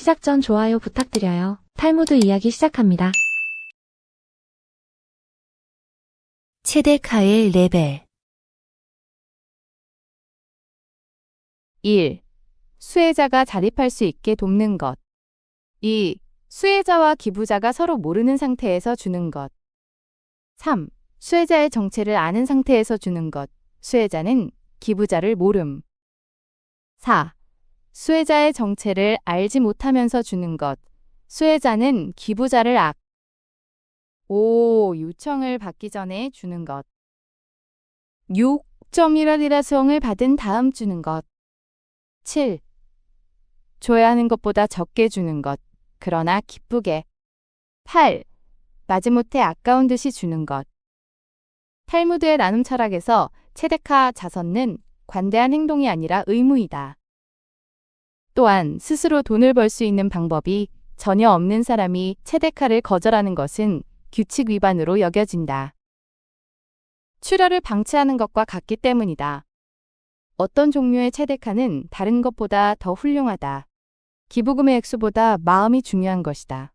시작 전 좋아요 부탁드려요. 탈무드 이야기 시작합니다. 체데카의 레벨 1. 수혜자가 자립할 수 있게 돕는 것. 2. 수혜자와 기부자가 서로 모르는 상태에서 주는 것. 3. 수혜자의 정체를 아는 상태에서 주는 것. 수혜자는 기부자를 모름. 4. 수혜자의 정체를 알지 못하면서 주는 것. 수혜자는 기부자를 악. 5. 요청을 받기 전에 주는 것. 6. 1.1원이라 수ong을 받은 다음 주는 것. 7. 줘야 하는 것보다 적게 주는 것. 그러나 기쁘게. 8. 마지못해 아까운 듯이 주는 것. 탈무드의 나눔 철학에서 체데카 자선은 관대한 행동이 아니라 의무이다. 또한 스스로 돈을 벌 수 있는 방법이 전혀 없는 사람이 체데카를 거절하는 것은 규칙 위반으로 여겨진다. 출혈을 방치하는 것과 같기 때문이다. 어떤 종류의 체데카는 다른 것보다 더 훌륭하다. 기부금의 액수보다 마음이 중요한 것이다.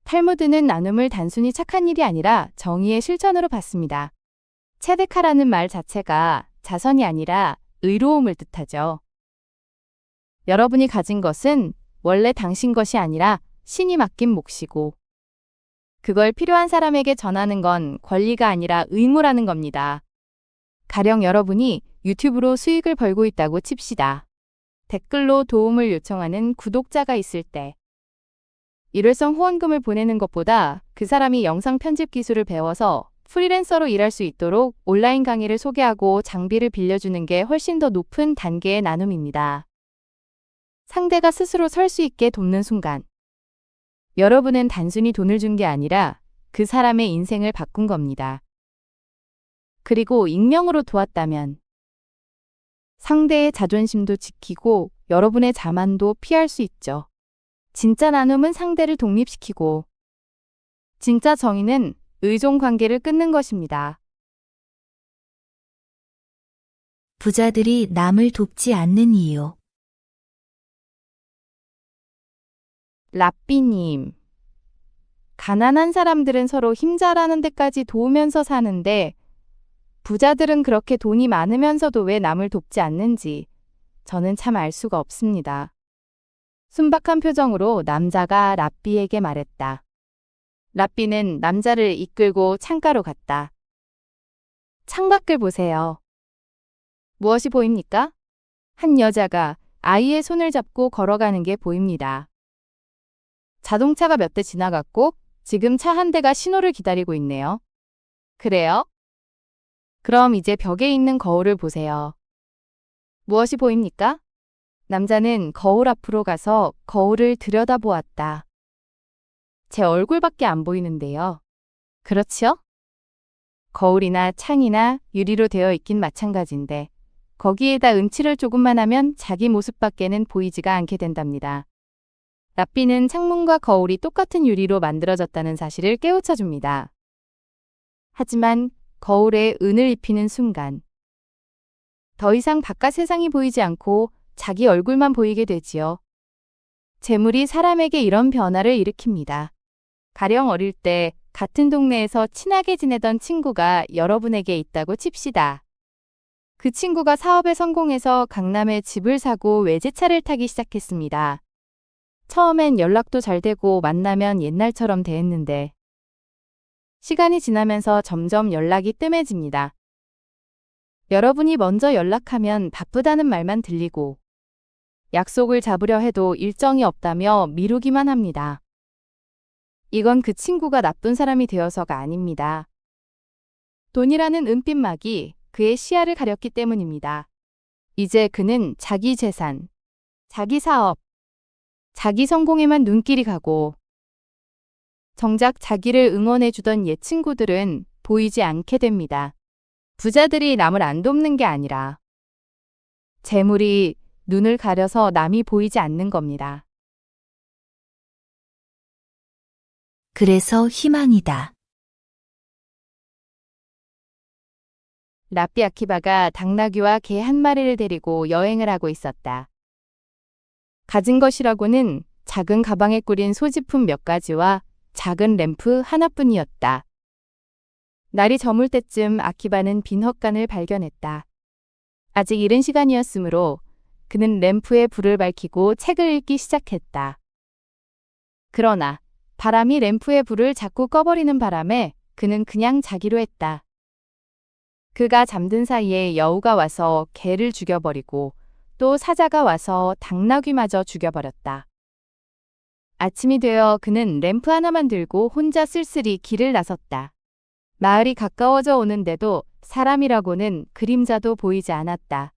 탈무드는 나눔을 단순히 착한 일이 아니라 정의의 실천으로 봤습니다. 체데카라는 말 자체가 자선이 아니라 의로움을 뜻하죠. 여러분이 가진 것은 원래 당신 것이 아니라 신이 맡긴 몫이고, 그걸 필요한 사람에게 전하는 건 권리가 아니라 의무라는 겁니다. 가령 여러분이 유튜브로 수익을 벌고 있다고 칩시다. 댓글로 도움을 요청하는 구독자가 있을 때 일회성 후원금을 보내는 것보다 그 사람이 영상 편집 기술을 배워서 프리랜서로 일할 수 있도록 온라인 강의를 소개하고 장비를 빌려주는 게 훨씬 더 높은 단계의 나눔입니다. 상대가 스스로 설 수 있게 돕는 순간, 여러분은 단순히 돈을 준 게 아니라 그 사람의 인생을 바꾼 겁니다. 그리고 익명으로 도왔다면 상대의 자존심도 지키고 여러분의 자만도 피할 수 있죠. 진짜 나눔은 상대를 독립시키고, 진짜 정의는 의존 관계를 끊는 것입니다. 부자들이 남을 돕지 않는 이유 라삐님, 가난한 사람들은 서로 힘자라는 데까지 도우면서 사는데 부자들은 그렇게 돈이 많으면서도 왜 남을 돕지 않는지 저는 참 알 수가 없습니다. 순박한 표정으로 남자가 라삐에게 말했다. 라삐는 남자를 이끌고 창가로 갔다. 창밖을 보세요. 무엇이 보입니까? 한 여자가 아이의 손을 잡고 걸어가는 게 보입니다. 자동차가 몇 대 지나갔고 지금 차 한 대가 신호를 기다리고 있네요. 그래요? 그럼 이제 벽에 있는 거울을 보세요. 무엇이 보입니까? 남자는 거울 앞으로 가서 거울을 들여다보았다. 제 얼굴밖에 안 보이는데요. 그렇지요? 거울이나 창이나 유리로 되어 있긴 마찬가지인데 거기에다 음칠을 조금만 하면 자기 모습밖에는 보이지가 않게 된답니다. 라삐는 창문과 거울이 똑같은 유리로 만들어졌다는 사실을 깨우쳐 줍니다. 하지만 거울에 은을 입히는 순간 더 이상 바깥 세상이 보이지 않고 자기 얼굴만 보이게 되지요. 재물이 사람에게 이런 변화를 일으킵니다. 가령 어릴 때 같은 동네에서 친하게 지내던 친구가 여러분에게 있다고 칩시다. 그 친구가 사업에 성공해서 강남에 집을 사고 외제차를 타기 시작했습니다. 처음엔 연락도 잘 되고 만나면 옛날처럼 대했는데 시간이 지나면서 점점 연락이 뜸해집니다. 여러분이 먼저 연락하면 바쁘다는 말만 들리고 약속을 잡으려 해도 일정이 없다며 미루기만 합니다. 이건 그 친구가 나쁜 사람이 되어서가 아닙니다. 돈이라는 은빛막이 그의 시야를 가렸기 때문입니다. 이제 그는 자기 재산, 자기 사업, 자기 성공에만 눈길이 가고 정작 자기를 응원해주던 옛 친구들은 보이지 않게 됩니다. 부자들이 남을 안 돕는 게 아니라 재물이 눈을 가려서 남이 보이지 않는 겁니다. 그래서 희망이다. 라삐 아키바가 당나귀와 개 한 마리를 데리고 여행을 하고 있었다. 가진 것이라고는 작은 가방에 꿀인 소지품 몇 가지와 작은 램프 하나뿐이었다. 날이 저물 때쯤 아키바는 빈 헛간을 발견했다. 아직 이른 시간이었으므로 그는 램프에 불을 밝히고 책을 읽기 시작했다. 그러나 바람이 램프의 불을 자꾸 꺼버리는 바람에 그는 그냥 자기로 했다. 그가 잠든 사이에 여우가 와서 개를 죽여버리고 또 사자가 와서 당나귀마저 죽여버렸다. 아침이 되어 그는 램프 하나만 들고 혼자 쓸쓸히 길을 나섰다. 마을이 가까워져 오는데도 사람이라고는 그림자도 보이지 않았다.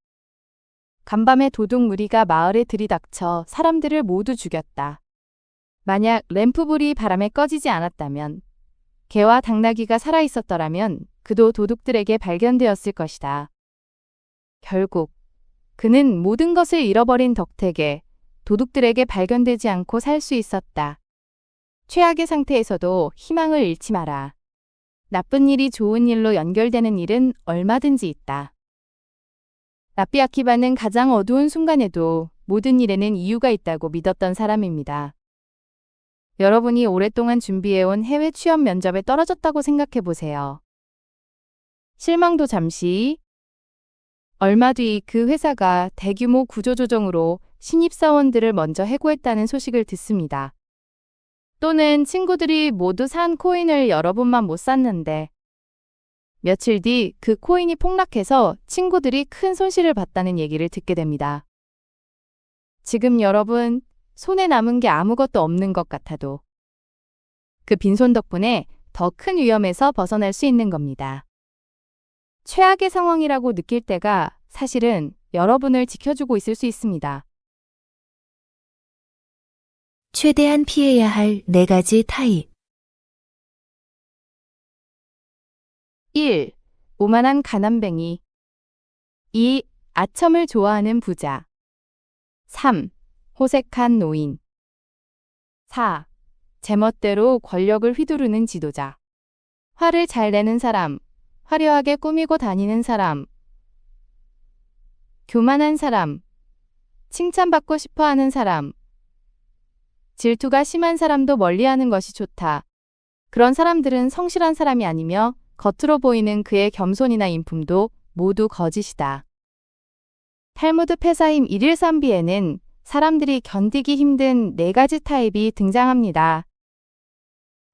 간밤에 도둑 무리가 마을에 들이닥쳐 사람들을 모두 죽였다. 만약 램프불이 바람에 꺼지지 않았다면 개와 당나귀가 살아있었더라면 그도 도둑들에게 발견되었을 것이다. 결국 그는 모든 것을 잃어버린 덕택에 도둑들에게 발견되지 않고 살 수 있었다. 최악의 상태에서도 희망을 잃지 마라. 나쁜 일이 좋은 일로 연결되는 일은 얼마든지 있다. 라삐 아키바는 가장 어두운 순간에도 모든 일에는 이유가 있다고 믿었던 사람입니다. 여러분이 오랫동안 준비해온 해외 취업 면접에 떨어졌다고 생각해 보세요. 실망도 잠시. 얼마 뒤 그 회사가 대규모 구조조정으로 신입사원들을 먼저 해고했다는 소식을 듣습니다. 또는 친구들이 모두 산 코인을 여러분만 못 샀는데 며칠 뒤 그 코인이 폭락해서 친구들이 큰 손실을 봤다는 얘기를 듣게 됩니다. 지금 여러분 손에 남은 게 아무것도 없는 것 같아도 그 빈손 덕분에 더 큰 위험에서 벗어날 수 있는 겁니다. 최악의 상황이라고 느낄 때가 사실은 여러분을 지켜주고 있을 수 있습니다. 최대한 피해야 할 4가지 타입. 1. 오만한 가난뱅이. 2. 아첨을 좋아하는 부자. 3. 호색한 노인. 4. 제멋대로 권력을 휘두르는 지도자. 화를 잘 내는 사람, 화려하게 꾸미고 다니는 사람, 교만한 사람, 칭찬받고 싶어 하는 사람, 질투가 심한 사람도 멀리하는 것이 좋다. 그런 사람들은 성실한 사람이 아니며 겉으로 보이는 그의 겸손이나 인품도 모두 거짓이다. 탈무드 페사임 113b에는 사람들이 견디기 힘든 4가지 타입이 등장합니다.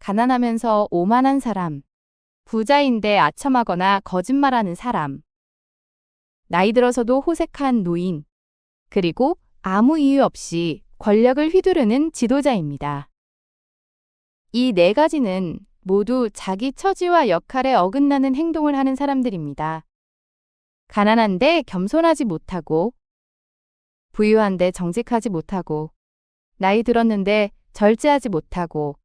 가난하면서 오만한 사람, 부자인데 아첨하거나 거짓말하는 사람, 나이 들어서도 호색한 노인, 그리고 아무 이유 없이 권력을 휘두르는 지도자입니다. 이 4가지는 모두 자기 처지와 역할에 어긋나는 행동을 하는 사람들입니다. 가난한데 겸손하지 못하고, 부유한데 정직하지 못하고, 나이 들었는데 절제하지 못하고,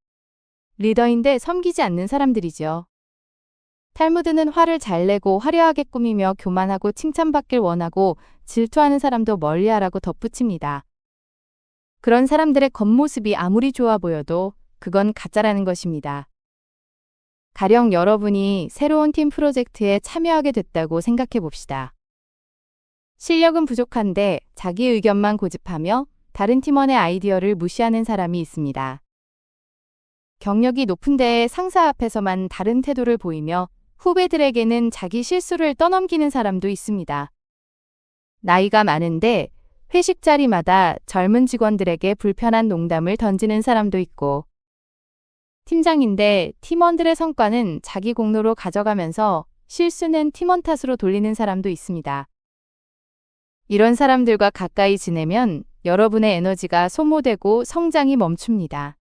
리더인데 섬기지 않는 사람들이죠. 탈무드는 화를 잘 내고 화려하게 꾸미며 교만하고 칭찬받길 원하고 질투하는 사람도 멀리하라고 덧붙입니다. 그런 사람들의 겉모습이 아무리 좋아 보여도 그건 가짜라는 것입니다. 가령 여러분이 새로운 팀 프로젝트에 참여하게 됐다고 생각해 봅시다. 실력은 부족한데 자기 의견만 고집하며 다른 팀원의 아이디어를 무시하는 사람이 있습니다. 경력이 높은 데에 상사 앞에서만 다른 태도를 보이며 후배들에게는 자기 실수를 떠넘기는 사람도 있습니다. 나이가 많은데 회식 자리마다 젊은 직원들에게 불편한 농담을 던지는 사람도 있고, 팀장인데 팀원들의 성과는 자기 공로로 가져가면서 실수는 팀원 탓으로 돌리는 사람도 있습니다. 이런 사람들과 가까이 지내면 여러분의 에너지가 소모되고 성장이 멈춥니다.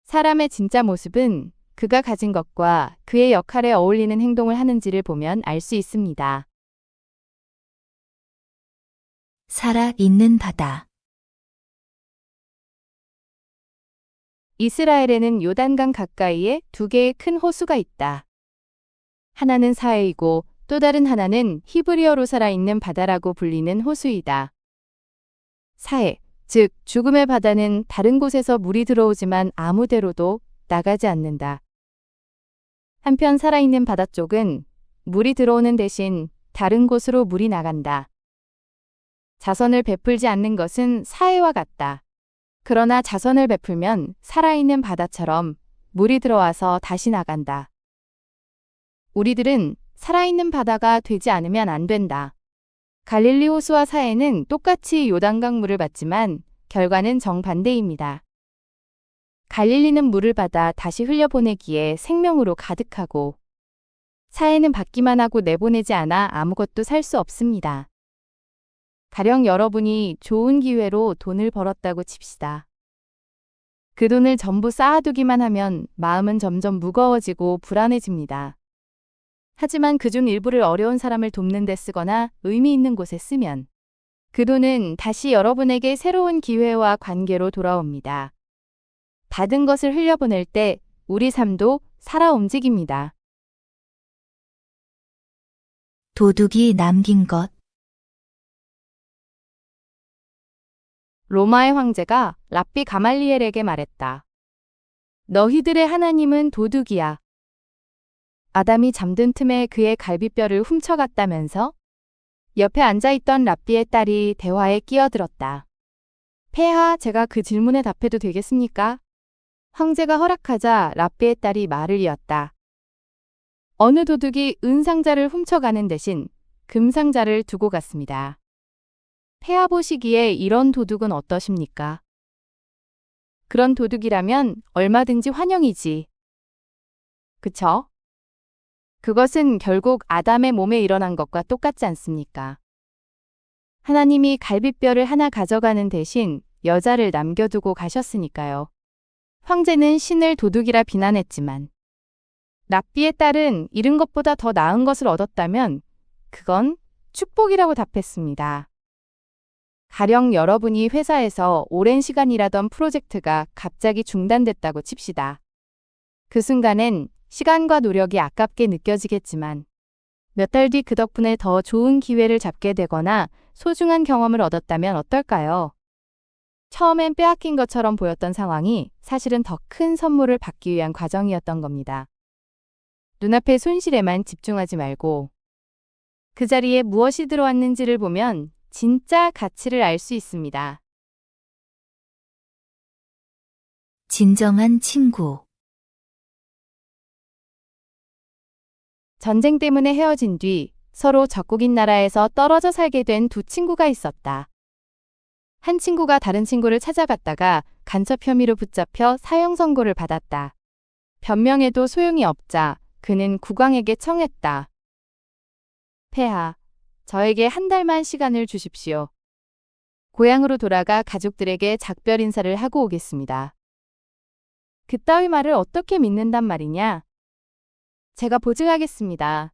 사람의 진짜 모습은 그가 가진 것과 그의 역할에 어울리는 행동을 하는지를 보면 알 수 있습니다. 살아있는 바다. 이스라엘에는 요단강 가까이에 2개의 큰 호수가 있다. 하나는 사해이고 또 다른 하나는 히브리어로 살아있는 바다라고 불리는 호수이다. 사해, 즉 죽음의 바다는 다른 곳에서 물이 들어오지만 아무데로도 나가지 않는다. 한편 살아있는 바다 쪽은 물이 들어오는 대신 다른 곳으로 물이 나간다. 자선을 베풀지 않는 것은 사해와 같다. 그러나 자선을 베풀면 살아있는 바다처럼 물이 들어와서 다시 나간다. 우리들은 살아있는 바다가 되지 않으면 안 된다. 갈릴리 호수와 사해는 똑같이 요단강 물을 받지만 결과는 정반대입니다. 갈릴리는 물을 받아 다시 흘려보내기에 생명으로 가득하고 사해는 받기만 하고 내보내지 않아 아무것도 살 수 없습니다. 가령 여러분이 좋은 기회로 돈을 벌었다고 칩시다. 그 돈을 전부 쌓아두기만 하면 마음은 점점 무거워지고 불안해집니다. 하지만 그중 일부를 어려운 사람을 돕는 데 쓰거나 의미 있는 곳에 쓰면 그 돈은 다시 여러분에게 새로운 기회와 관계로 돌아옵니다. 받은 것을 흘려보낼 때 우리 삶도 살아 움직입니다. 도둑이 남긴 것. 로마의 황제가 랍비 가말리엘에게 말했다. 너희들의 하나님은 도둑이야. 아담이 잠든 틈에 그의 갈비뼈를 훔쳐갔다면서? 옆에 앉아있던 랍비의 딸이 대화에 끼어들었다. 폐하, 제가 그 질문에 답해도 되겠습니까? 황제가 허락하자 랍비의 딸이 말을 이었다. 어느 도둑이 은상자를 훔쳐가는 대신 금상자를 두고 갔습니다. 폐하 보시기에 이런 도둑은 어떠십니까? 그런 도둑이라면 얼마든지 환영이지. 그쵸? 그것은 결국 아담의 몸에 일어난 것과 똑같지 않습니까? 하나님이 갈비뼈를 하나 가져가는 대신 여자를 남겨두고 가셨으니까요. 황제는 신을 도둑이라 비난했지만 랍비의 딸은 잃은 것보다 더 나은 것을 얻었다면 그건 축복이라고 답했습니다. 가령 여러분이 회사에서 오랜 시간 일하던 프로젝트가 갑자기 중단됐다고 칩시다. 그 순간엔 시간과 노력이 아깝게 느껴지겠지만 몇 달 뒤 그 덕분에 더 좋은 기회를 잡게 되거나 소중한 경험을 얻었다면 어떨까요? 처음엔 빼앗긴 것처럼 보였던 상황이 사실은 더 큰 선물을 받기 위한 과정이었던 겁니다. 눈앞의 손실에만 집중하지 말고 그 자리에 무엇이 들어왔는지를 보면 진짜 가치를 알 수 있습니다. 진정한 친구. 전쟁 때문에 헤어진 뒤 서로 적국인 나라에서 떨어져 살게 된 두 친구가 있었다. 한 친구가 다른 친구를 찾아갔다가 간첩 혐의로 붙잡혀 사형 선고를 받았다. 변명해도 소용이 없자 그는 국왕에게 청했다. 폐하, 저에게 한 달만 시간을 주십시오. 고향으로 돌아가 가족들에게 작별 인사를 하고 오겠습니다. 그따위 말을 어떻게 믿는단 말이냐? 제가 보증하겠습니다.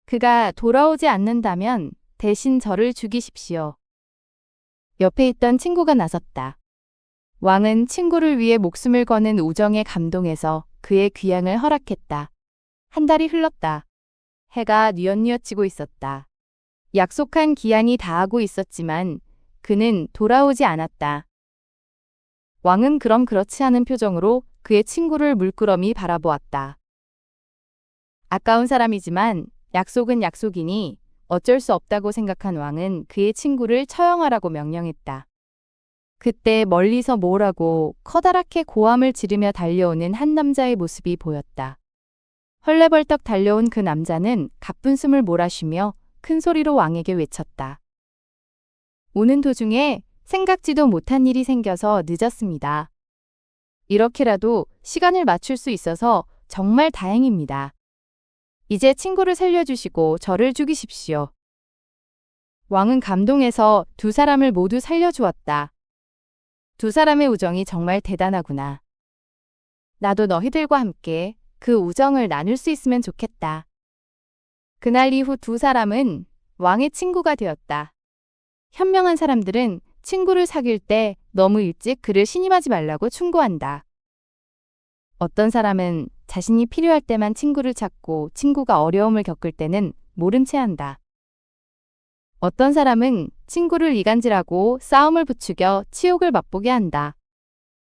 그가 돌아오지 않는다면 대신 저를 죽이십시오. 옆에 있던 친구가 나섰다. 왕은 친구를 위해 목숨을 거는 우정에 감동해서 그의 귀향을 허락했다. 한 달이 흘렀다. 해가 뉘엿뉘엿 지고 있었다. 약속한 기한이 다하고 있었지만 그는 돌아오지 않았다. 왕은 그럼 그렇지 않은 표정으로 그의 친구를 물끄러미 바라보았다. 아까운 사람이지만 약속은 약속이니 어쩔 수 없다고 생각한 왕은 그의 친구를 처형하라고 명령했다. 그때 멀리서 모으라고 커다랗게 고함을 지르며 달려오는 한 남자의 모습이 보였다. 헐레벌떡 달려온 그 남자는 가쁜 숨을 몰아쉬며 큰 소리로 왕에게 외쳤다. 오는 도중에 생각지도 못한 일이 생겨서 늦었습니다. 이렇게라도 시간을 맞출 수 있어서 정말 다행입니다. 이제 친구를 살려주시고 저를 죽이십시오. 왕은 감동해서 두 사람을 모두 살려주었다. 두 사람의 우정이 정말 대단하구나. 나도 너희들과 함께 그 우정을 나눌 수 있으면 좋겠다. 그날 이후 두 사람은 왕의 친구가 되었다. 현명한 사람들은 친구를 사귈 때 너무 일찍 그를 신임하지 말라고 충고한다. 어떤 사람은 자신이 필요할 때만 친구를 찾고 친구가 어려움을 겪을 때는 모른 채 한다. 어떤 사람은 친구를 이간질하고 싸움을 부추겨 치욕을 맛보게 한다.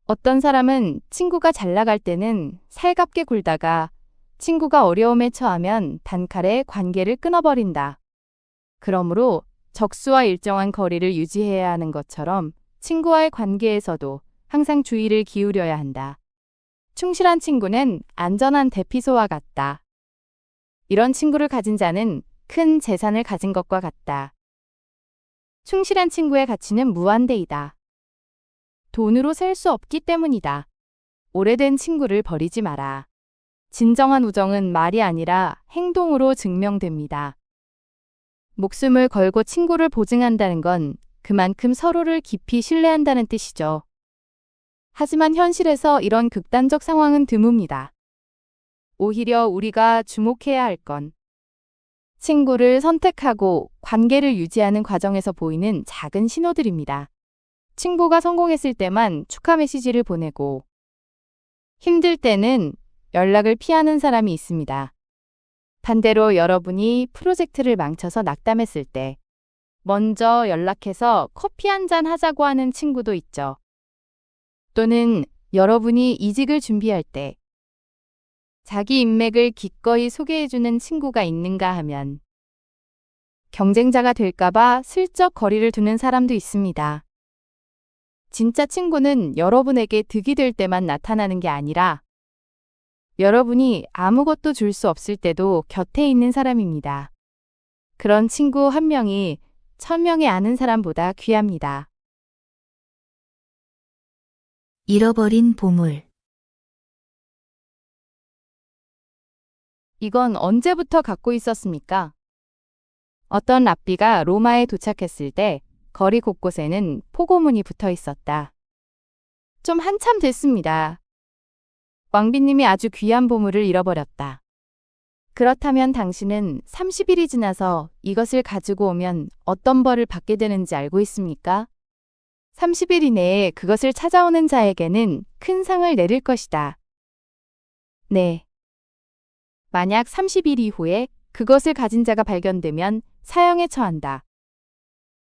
어떤 사람은 친구가 잘 나갈 때는 살갑게 굴다가 친구가 어려움에 처하면 단칼에 관계를 끊어버린다. 그러므로 적수와 일정한 거리를 유지해야 하는 것처럼 친구와의 관계에서도 항상 주의를 기울여야 한다. 충실한 친구는 안전한 대피소와 같다. 이런 친구를 가진 자는 큰 재산을 가진 것과 같다. 충실한 친구의 가치는 무한대이다. 돈으로 셀 수 없기 때문이다. 오래된 친구를 버리지 마라. 진정한 우정은 말이 아니라 행동으로 증명됩니다. 목숨을 걸고 친구를 보증한다는 건 그만큼 서로를 깊이 신뢰한다는 뜻이죠. 하지만 현실에서 이런 극단적 상황은 드뭅니다. 오히려 우리가 주목해야 할 건 친구를 선택하고 관계를 유지하는 과정에서 보이는 작은 신호들입니다. 친구가 성공했을 때만 축하 메시지를 보내고 힘들 때는 연락을 피하는 사람이 있습니다. 반대로 여러분이 프로젝트를 망쳐서 낙담했을 때 먼저 연락해서 커피 한 잔 하자고 하는 친구도 있죠. 또는 여러분이 이직을 준비할 때 자기 인맥을 기꺼이 소개해주는 친구가 있는가 하면 경쟁자가 될까봐 슬쩍 거리를 두는 사람도 있습니다. 진짜 친구는 여러분에게 득이 될 때만 나타나는 게 아니라 여러분이 아무것도 줄 수 없을 때도 곁에 있는 사람입니다. 그런 친구 한 명이 1000명의 아는 사람보다 귀합니다. 잃어버린 보물. 이건 언제부터 갖고 있었습니까? 어떤 랍비가 로마에 도착했을 때 거리 곳곳에는 포고문이 붙어 있었다. 좀 한참 됐습니다. 왕비님이 아주 귀한 보물을 잃어버렸다. 그렇다면 당신은 30일이 지나서 이것을 가지고 오면 어떤 벌을 받게 되는지 알고 있습니까? 30일 이내에 그것을 찾아오는 자에게는 큰 상을 내릴 것이다. 네. 만약 30일 이후에 그것을 가진 자가 발견되면 사형에 처한다.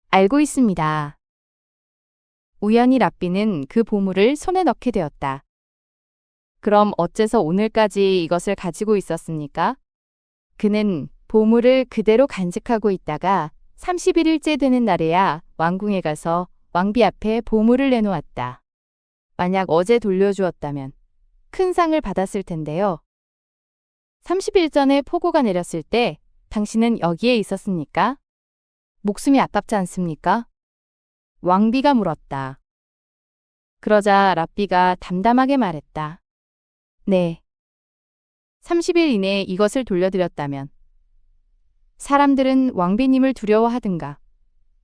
알고 있습니다. 우연히 랍비는 그 보물을 손에 넣게 되었다. 그럼 어째서 오늘까지 이것을 가지고 있었습니까? 그는 보물을 그대로 간직하고 있다가 31일째 되는 날에야 왕궁에 가서 왕비 앞에 보물을 내놓았다. 만약 어제 돌려주었다면 큰 상을 받았을 텐데요. 30일 전에 폭우가 내렸을 때 당신은 여기에 있었습니까? 목숨이 아깝지 않습니까? 왕비가 물었다. 그러자 랍비가 담담하게 말했다. 네. 30일 이내에 이것을 돌려드렸다면 사람들은 왕비님을 두려워하든가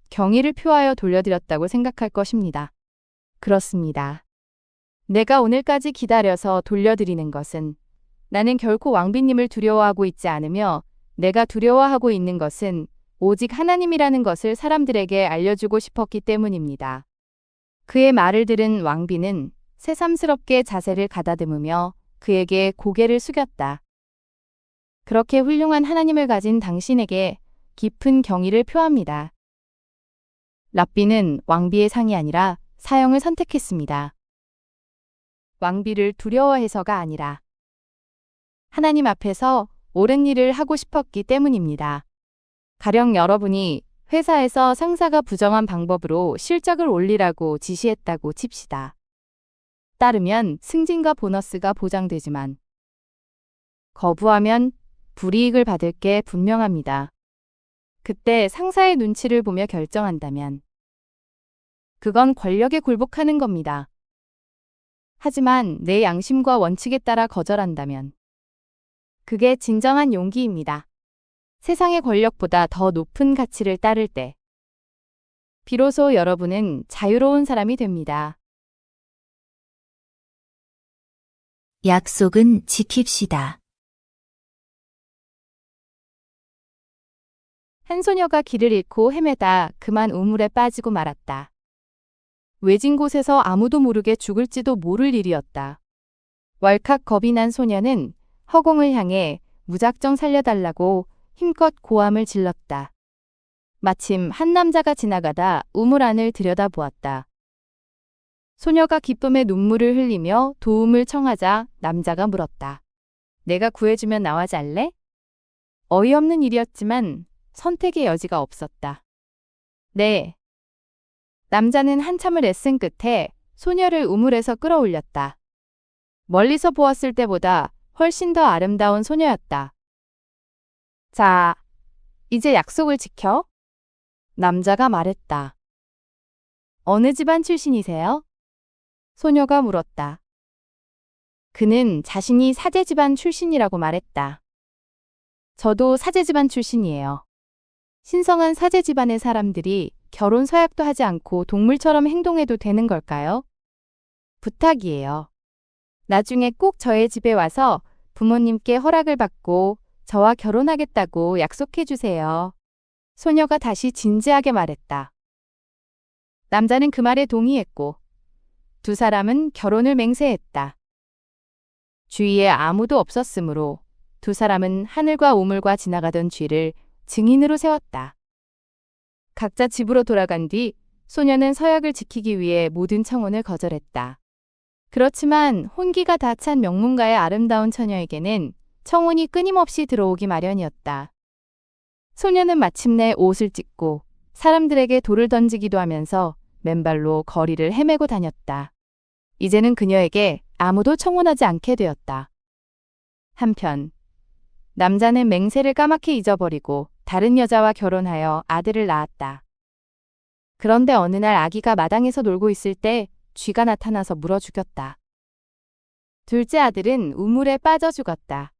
경의를 표하여 돌려드렸다고 생각할 것입니다. 그렇습니다. 내가 오늘까지 기다려서 돌려드리는 것은 나는 결코 왕비님을 두려워하고 있지 않으며 내가 두려워하고 있는 것은 오직 하나님이라는 것을 사람들에게 알려주고 싶었기 때문입니다. 그의 말을 들은 왕비는 새삼스럽게 자세를 가다듬으며 그에게 고개를 숙였다. 그렇게 훌륭한 하나님을 가진 당신에게 깊은 경의를 표합니다. 랍비는 왕비의 상이 아니라 사형을 선택했습니다. 왕비를 두려워해서가 아니라 하나님 앞에서 옳은 일을 하고 싶었기 때문입니다. 가령 여러분이 회사에서 상사가 부정한 방법으로 실적을 올리라고 지시했다고 칩시다. 따르면 승진과 보너스가 보장되지만 거부하면 불이익을 받을 게 분명합니다. 그때 상사의 눈치를 보며 결정한다면 그건 권력에 굴복하는 겁니다. 하지만 내 양심과 원칙에 따라 거절한다면 그게 진정한 용기입니다. 세상의 권력보다 더 높은 가치를 따를 때 비로소 여러분은 자유로운 사람이 됩니다. 약속은 지킵시다. 한 소녀가 길을 잃고 헤매다 그만 우물에 빠지고 말았다. 외진 곳에서 아무도 모르게 죽을지도 모를 일이었다. 왈칵 겁이 난 소녀는 허공을 향해 무작정 살려달라고 힘껏 고함을 질렀다. 마침 한 남자가 지나가다 우물 안을 들여다보았다. 소녀가 기쁨에 눈물을 흘리며 도움을 청하자 남자가 물었다. 내가 구해주면 나와지 않래? 어이없는 일이었지만 선택의 여지가 없었다. 네. 남자는 한참을 애쓴 끝에 소녀를 우물에서 끌어올렸다. 멀리서 보았을 때보다 훨씬 더 아름다운 소녀였다. 자, 이제 약속을 지켜? 남자가 말했다. 어느 집안 출신이세요? 소녀가 물었다. 그는 자신이 사제 집안 출신이라고 말했다. 저도 사제 집안 출신이에요. 신성한 사제 집안의 사람들이 결혼 서약도 하지 않고 동물처럼 행동해도 되는 걸까요? 부탁이에요. 나중에 꼭 저의 집에 와서 부모님께 허락을 받고 저와 결혼하겠다고 약속해 주세요. 소녀가 다시 진지하게 말했다. 남자는 그 말에 동의했고 두 사람은 결혼을 맹세했다. 주위에 아무도 없었으므로 두 사람은 하늘과 우물과 지나가던 쥐를 증인으로 세웠다. 각자 집으로 돌아간 뒤 소녀는 서약을 지키기 위해 모든 청혼을 거절했다. 그렇지만 혼기가 다 찬 명문가의 아름다운 처녀에게는 청혼이 끊임없이 들어오기 마련이었다. 소녀는 마침내 옷을 찢고 사람들에게 돌을 던지기도 하면서 맨발로 거리를 헤매고 다녔다. 이제는 그녀에게 아무도 청혼하지 않게 되었다. 한편 남자는 맹세를 까맣게 잊어버리고 다른 여자와 결혼하여 아들을 낳았다. 그런데 어느 날 아기가 마당에서 놀고 있을 때 쥐가 나타나서 물어 죽였다. 둘째 아들은 우물에 빠져 죽었다.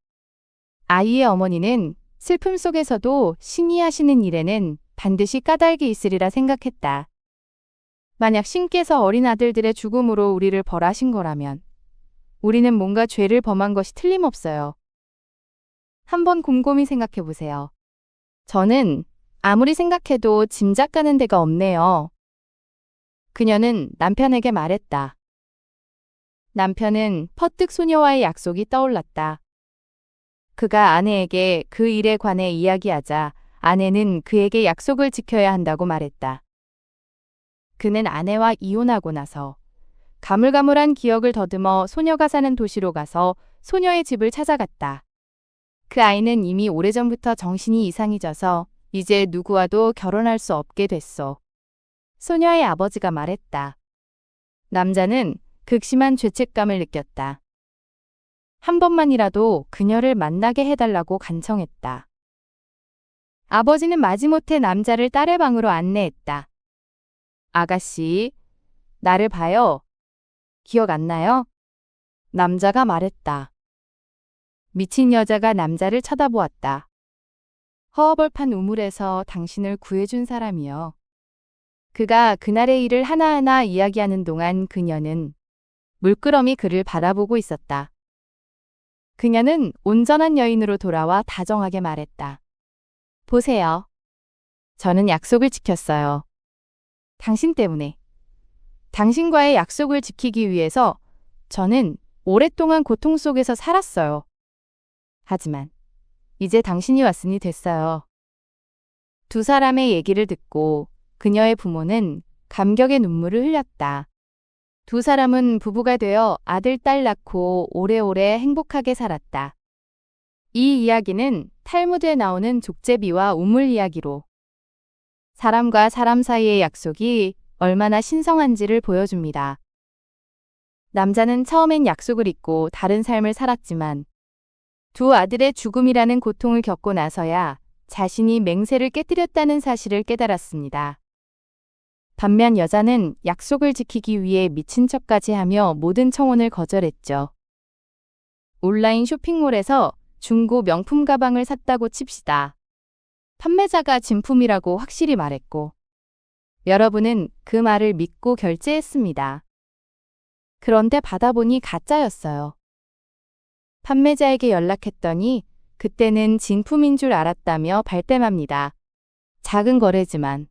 아이의 어머니는 슬픔 속에서도 신이 하시는 일에는 반드시 까닭이 있으리라 생각했다. 만약 신께서 어린 아들들의 죽음으로 우리를 벌하신 거라면 우리는 뭔가 죄를 범한 것이 틀림없어요. 한번 곰곰이 생각해 보세요. 저는 아무리 생각해도 짐작 가는 데가 없네요. 그녀는 남편에게 말했다. 남편은 퍼뜩 소녀와의 약속이 떠올랐다. 그가 아내에게 그 일에 관해 이야기하자 아내는 그에게 약속을 지켜야 한다고 말했다. 그는 아내와 이혼하고 나서 가물가물한 기억을 더듬어 소녀가 사는 도시로 가서 소녀의 집을 찾아갔다. 그 아이는 이미 오래전부터 정신이 이상해져서 이제 누구와도 결혼할 수 없게 됐어. 소녀의 아버지가 말했다. 남자는 극심한 죄책감을 느꼈다. 한 번만이라도 그녀를 만나게 해달라고 간청했다. 아버지는 마지못해 남자를 딸의 방으로 안내했다. 아가씨, 나를 봐요. 기억 안 나요? 남자가 말했다. 미친 여자가 남자를 쳐다보았다. 허허벌판 우물에서 당신을 구해준 사람이요. 그가 그날의 일을 하나하나 이야기하는 동안 그녀는 물끄러미 그를 바라보고 있었다. 그녀는 온전한 여인으로 돌아와 다정하게 말했다. 보세요. 저는 약속을 지켰어요. 당신 때문에. 당신과의 약속을 지키기 위해서 저는 오랫동안 고통 속에서 살았어요. 하지만 이제 당신이 왔으니 됐어요. 두 사람의 얘기를 듣고 그녀의 부모는 감격의 눈물을 흘렸다. 두 사람은 부부가 되어 아들, 딸 낳고 오래오래 행복하게 살았다. 이 이야기는 탈무드에 나오는 족제비와 우물 이야기로 사람과 사람 사이의 약속이 얼마나 신성한지를 보여줍니다. 남자는 처음엔 약속을 잊고 다른 삶을 살았지만 두 아들의 죽음이라는 고통을 겪고 나서야 자신이 맹세를 깨뜨렸다는 사실을 깨달았습니다. 반면 여자는 약속을 지키기 위해 미친 척까지 하며 모든 청혼을 거절했죠. 온라인 쇼핑몰에서 중고 명품 가방을 샀다고 칩시다. 판매자가 진품이라고 확실히 말했고 여러분은 그 말을 믿고 결제했습니다. 그런데 받아보니 가짜였어요. 판매자에게 연락했더니 그때는 진품인 줄 알았다며 발뺌합니다. 작은 거래지만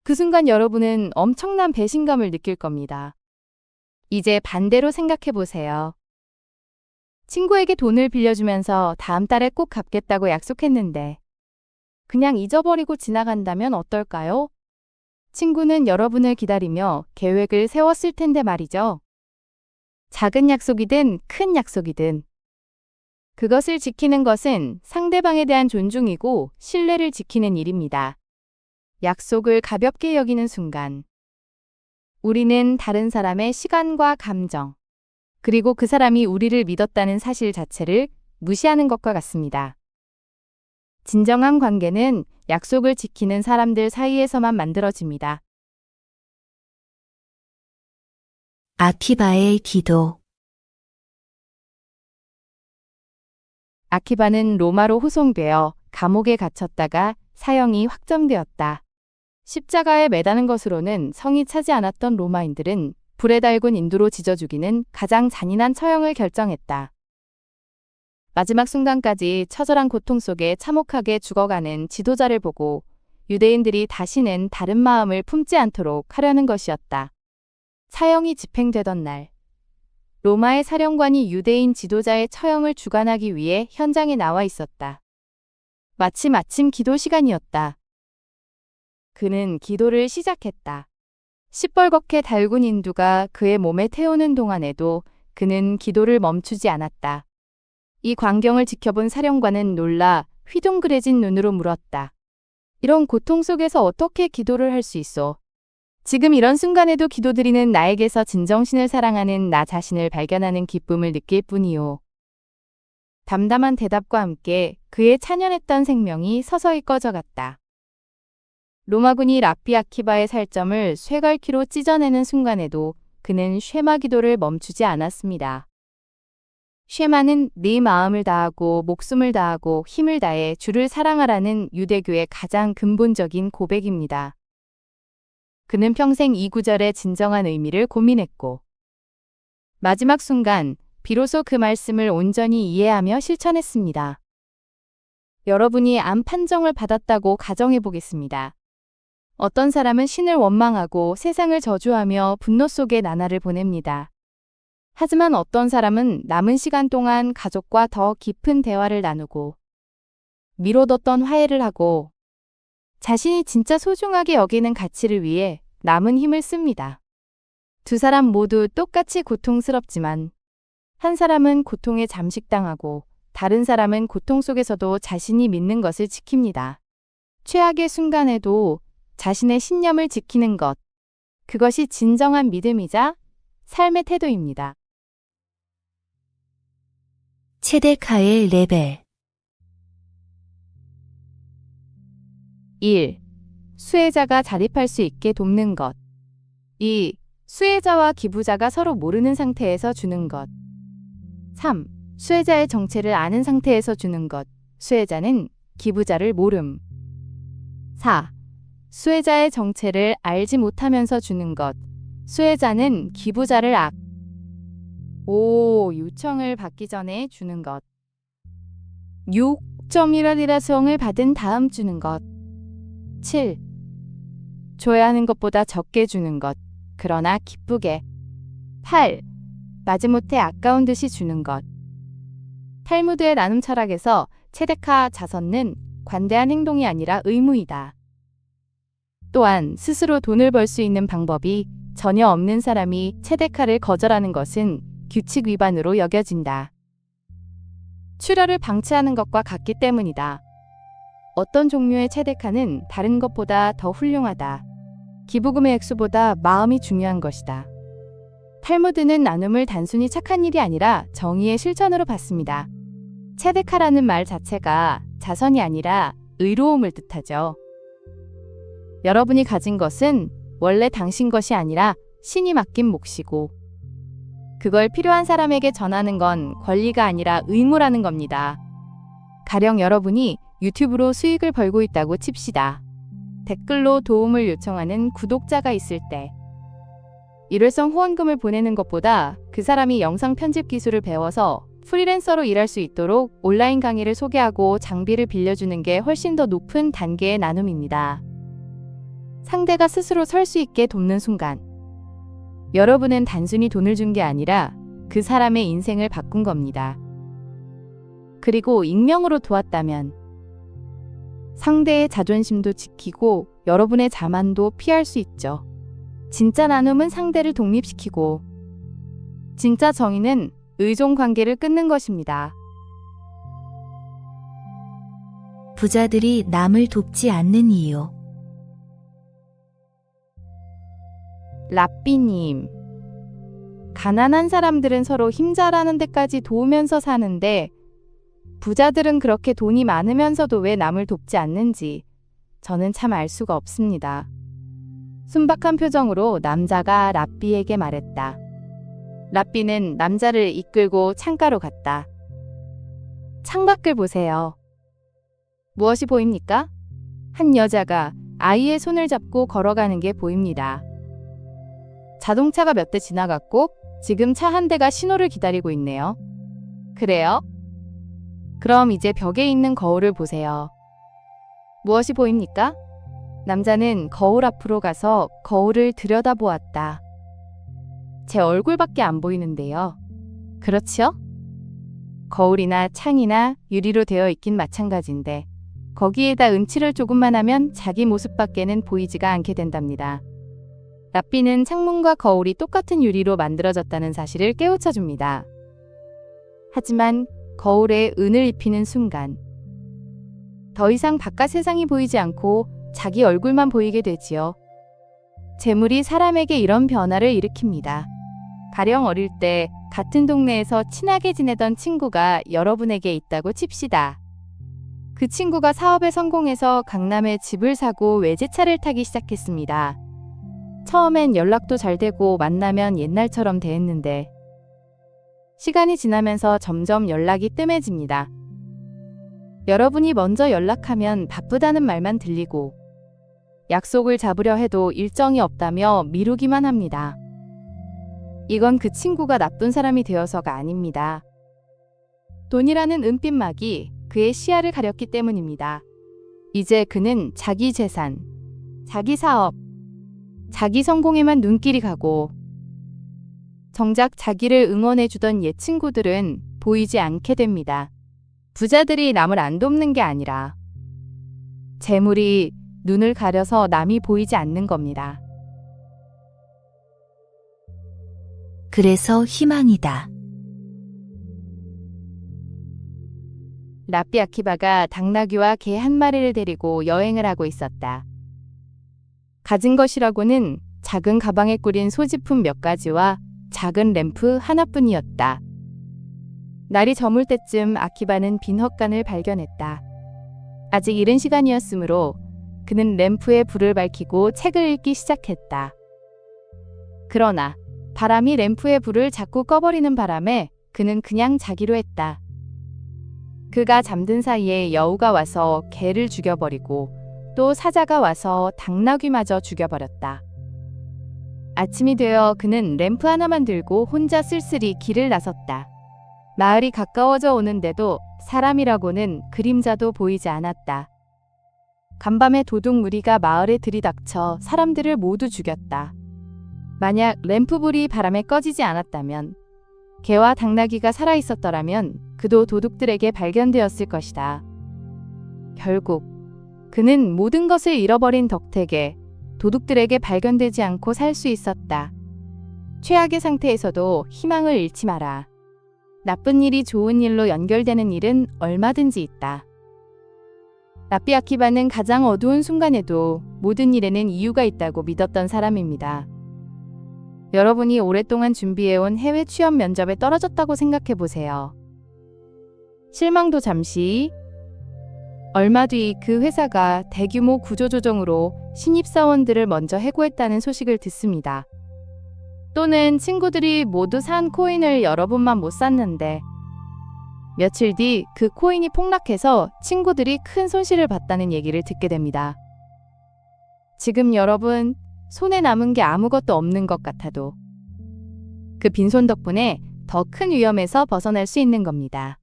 그 순간 여러분은 엄청난 배신감을 느낄 겁니다. 이제 반대로 생각해 보세요. 친구에게 돈을 빌려주면서 다음 달에 꼭 갚겠다고 약속했는데 그냥 잊어버리고 지나간다면 어떨까요? 친구는 여러분을 기다리며 계획을 세웠을 텐데 말이죠. 작은 약속이든 큰 약속이든 그것을 지키는 것은 상대방에 대한 존중이고 신뢰를 지키는 일입니다. 약속을 가볍게 여기는 순간, 우리는 다른 사람의 시간과 감정, 그리고 그 사람이 우리를 믿었다는 사실 자체를 무시하는 것과 같습니다. 진정한 관계는 약속을 지키는 사람들 사이에서만 만들어집니다. 아키바의 기도. 아키바는 로마로 호송되어 감옥에 갇혔다가 사형이 확정되었다. 십자가에 매다는 것으로는 성이 차지 않았던 로마인들은 불에 달군 인두로 지져 죽이는 가장 잔인한 처형을 결정했다. 마지막 순간까지 처절한 고통 속에 참혹하게 죽어가는 지도자를 보고 유대인들이 다시는 다른 마음을 품지 않도록 하려는 것이었다. 사형이 집행되던 날, 로마의 사령관이 유대인 지도자의 처형을 주관하기 위해 현장에 나와 있었다. 마침 기도 시간이었다. 그는 기도를 시작했다. 시뻘겋게 달군 인두가 그의 몸에 태우는 동안에도 그는 기도를 멈추지 않았다. 이 광경을 지켜본 사령관은 놀라 휘둥그레진 눈으로 물었다. 이런 고통 속에서 어떻게 기도를 할 수 있어? 지금 이런 순간에도 기도드리는 나에게서 진정신을 사랑하는 나 자신을 발견하는 기쁨을 느낄 뿐이요. 담담한 대답과 함께 그의 찬연했던 생명이 서서히 꺼져갔다. 로마군이 랍비 아키바의 살점을 쇠갈퀴로 찢어내는 순간에도 그는 쉐마 기도를 멈추지 않았습니다. 쉐마는 네 마음을 다하고 목숨을 다하고 힘을 다해 주를 사랑하라는 유대교의 가장 근본적인 고백입니다. 그는 평생 이 구절의 진정한 의미를 고민했고 마지막 순간 비로소 그 말씀을 온전히 이해하며 실천했습니다. 여러분이 암 판정을 받았다고 가정해 보겠습니다. 어떤 사람은 신을 원망하고 세상을 저주하며 분노 속에 나날을 보냅니다. 하지만 어떤 사람은 남은 시간 동안 가족과 더 깊은 대화를 나누고 미뤄뒀던 화해를 하고 자신이 진짜 소중하게 여기는 가치를 위해 남은 힘을 씁니다. 두 사람 모두 똑같이 고통스럽지만 한 사람은 고통에 잠식당하고 다른 사람은 고통 속에서도 자신이 믿는 것을 지킵니다. 최악의 순간에도 자신의 신념을 지키는 것, 그것이 진정한 믿음이자 삶의 태도입니다. 체데카의 레벨. 1. 수혜자가 자립할 수 있게 돕는 것. 2. 수혜자와 기부자가 서로 모르는 상태에서 주는 것. 3. 수혜자의 정체를 아는 상태에서 주는 것. 수혜자는 기부자를 모름. 4. 수혜자의 정체를 알지 못하면서 주는 것. 수혜자는 기부자를 악. 5. 요청을 받기 전에 주는 것. 6.1원이라 수홍을 받은 다음 주는 것. 7. 줘야 하는 것보다 적게 주는 것. 그러나 기쁘게. 8. 마지못해 아까운 듯이 주는 것. 탈무드의 나눔 철학에서 체데카 자선은 관대한 행동이 아니라 의무이다. 또한 스스로 돈을 벌 수 있는 방법이 전혀 없는 사람이 체데카를 거절하는 것은 규칙 위반으로 여겨진다. 출혈을 방치하는 것과 같기 때문이다. 어떤 종류의 체데카는 다른 것보다 더 훌륭하다. 기부금의 액수보다 마음이 중요한 것이다. 탈무드는 나눔을 단순히 착한 일이 아니라 정의의 실천으로 봤습니다. 체데카라는 말 자체가 자선이 아니라 의로움을 뜻하죠. 여러분이 가진 것은 원래 당신 것이 아니라 신이 맡긴 몫이고 그걸 필요한 사람에게 전하는 건 권리가 아니라 의무라는 겁니다. 가령 여러분이 유튜브로 수익을 벌고 있다고 칩시다. 댓글로 도움을 요청하는 구독자가 있을 때 일회성 후원금을 보내는 것보다 그 사람이 영상 편집 기술을 배워서 프리랜서로 일할 수 있도록 온라인 강의를 소개하고 장비를 빌려주는 게 훨씬 더 높은 단계의 나눔입니다. 상대가 스스로 설 수 있게 돕는 순간 여러분은 단순히 돈을 준 게 아니라 그 사람의 인생을 바꾼 겁니다. 그리고 익명으로 도왔다면 상대의 자존심도 지키고 여러분의 자만도 피할 수 있죠. 진짜 나눔은 상대를 독립시키고 진짜 정의는 의존 관계를 끊는 것입니다. 부자들이 남을 돕지 않는 이유. 라삐님. 가난한 사람들은 서로 힘자라는 데까지 도우면서 사는데 부자들은 그렇게 돈이 많으면서도 왜 남을 돕지 않는지 저는 참 알 수가 없습니다. 순박한 표정으로 남자가 라삐에게 말했다. 라삐는 남자를 이끌고 창가로 갔다. 창밖을 보세요. 무엇이 보입니까? 한 여자가 아이의 손을 잡고 걸어가는 게 보입니다. 자동차가 몇 대 지나갔고 지금 차 한 대가 신호를 기다리고 있네요. 그래요? 그럼 이제 벽에 있는 거울을 보세요. 무엇이 보입니까? 남자는 거울 앞으로 가서 거울을 들여다보았다. 제 얼굴밖에 안 보이는데요. 그렇죠? 거울이나 창이나 유리로 되어 있긴 마찬가지인데 거기에다 음칠을 조금만 하면 자기 모습밖에는 보이지가 않게 된답니다. 라삐는 창문과 거울이 똑같은 유리로 만들어졌다는 사실을 깨우쳐줍니다. 하지만 거울에 은을 입히는 순간 더 이상 바깥 세상이 보이지 않고 자기 얼굴만 보이게 되지요. 재물이 사람에게 이런 변화를 일으킵니다. 가령 어릴 때 같은 동네에서 친하게 지내던 친구가 여러분에게 있다고 칩시다. 그 친구가 사업에 성공해서 강남에 집을 사고 외제차를 타기 시작했습니다. 처음엔 연락도 잘 되고 만나면 옛날처럼 대했는데 시간이 지나면서 점점 연락이 뜸해집니다. 여러분이 먼저 연락하면 바쁘다는 말만 들리고 약속을 잡으려 해도 일정이 없다며 미루기만 합니다. 이건 그 친구가 나쁜 사람이 되어서가 아닙니다. 돈이라는 은빛막이 그의 시야를 가렸기 때문입니다. 이제 그는 자기 재산, 자기 사업, 자기 성공에만 눈길이 가고 정작 자기를 응원해주던 옛 친구들은 보이지 않게 됩니다. 부자들이 남을 안 돕는 게 아니라 재물이 눈을 가려서 남이 보이지 않는 겁니다. 그래서 희망이다. 라삐 아키바가 당나귀와 개 한 마리를 데리고 여행을 하고 있었다. 가진 것이라고는 작은 가방에 꿀인 소지품 몇 가지와 작은 램프 하나뿐이었다. 날이 저물 때쯤 아키바는 빈 헛간을 발견했다. 아직 이른 시간이었으므로 그는 램프에 불을 밝히고 책을 읽기 시작했다. 그러나 바람이 램프의 불을 자꾸 꺼버리는 바람에 그는 그냥 자기로 했다. 그가 잠든 사이에 여우가 와서 개를 죽여버리고 또 사자가 와서 당나귀마저 죽여버렸다. 아침이 되어 그는 램프 하나만 들고 혼자 쓸쓸히 길을 나섰다. 마을이 가까워져 오는데도 사람이라고는 그림자도 보이지 않았다. 간밤에 도둑 무리가 마을에 들이닥쳐 사람들을 모두 죽였다. 만약 램프불이 바람에 꺼지지 않았다면 개와 당나귀가 살아있었더라면 그도 도둑들에게 발견되었을 것이다. 결국 그는 모든 것을 잃어버린 덕택에 도둑들에게 발견되지 않고 살 수 있었다. 최악의 상태에서도 희망을 잃지 마라. 나쁜 일이 좋은 일로 연결되는 일은 얼마든지 있다. 라삐 아키바는 가장 어두운 순간에도 모든 일에는 이유가 있다고 믿었던 사람입니다. 여러분이 오랫동안 준비해온 해외 취업 면접에 떨어졌다고 생각해 보세요. 실망도 잠시. 얼마 뒤 그 회사가 대규모 구조조정으로 신입사원들을 먼저 해고했다는 소식을 듣습니다. 또는 친구들이 모두 산 코인을 여러분만 못 샀는데 며칠 뒤 그 코인이 폭락해서 친구들이 큰 손실을 봤다는 얘기를 듣게 됩니다. 지금 여러분 손에 남은 게 아무것도 없는 것 같아도 그 빈손 덕분에 더 큰 위험에서 벗어날 수 있는 겁니다.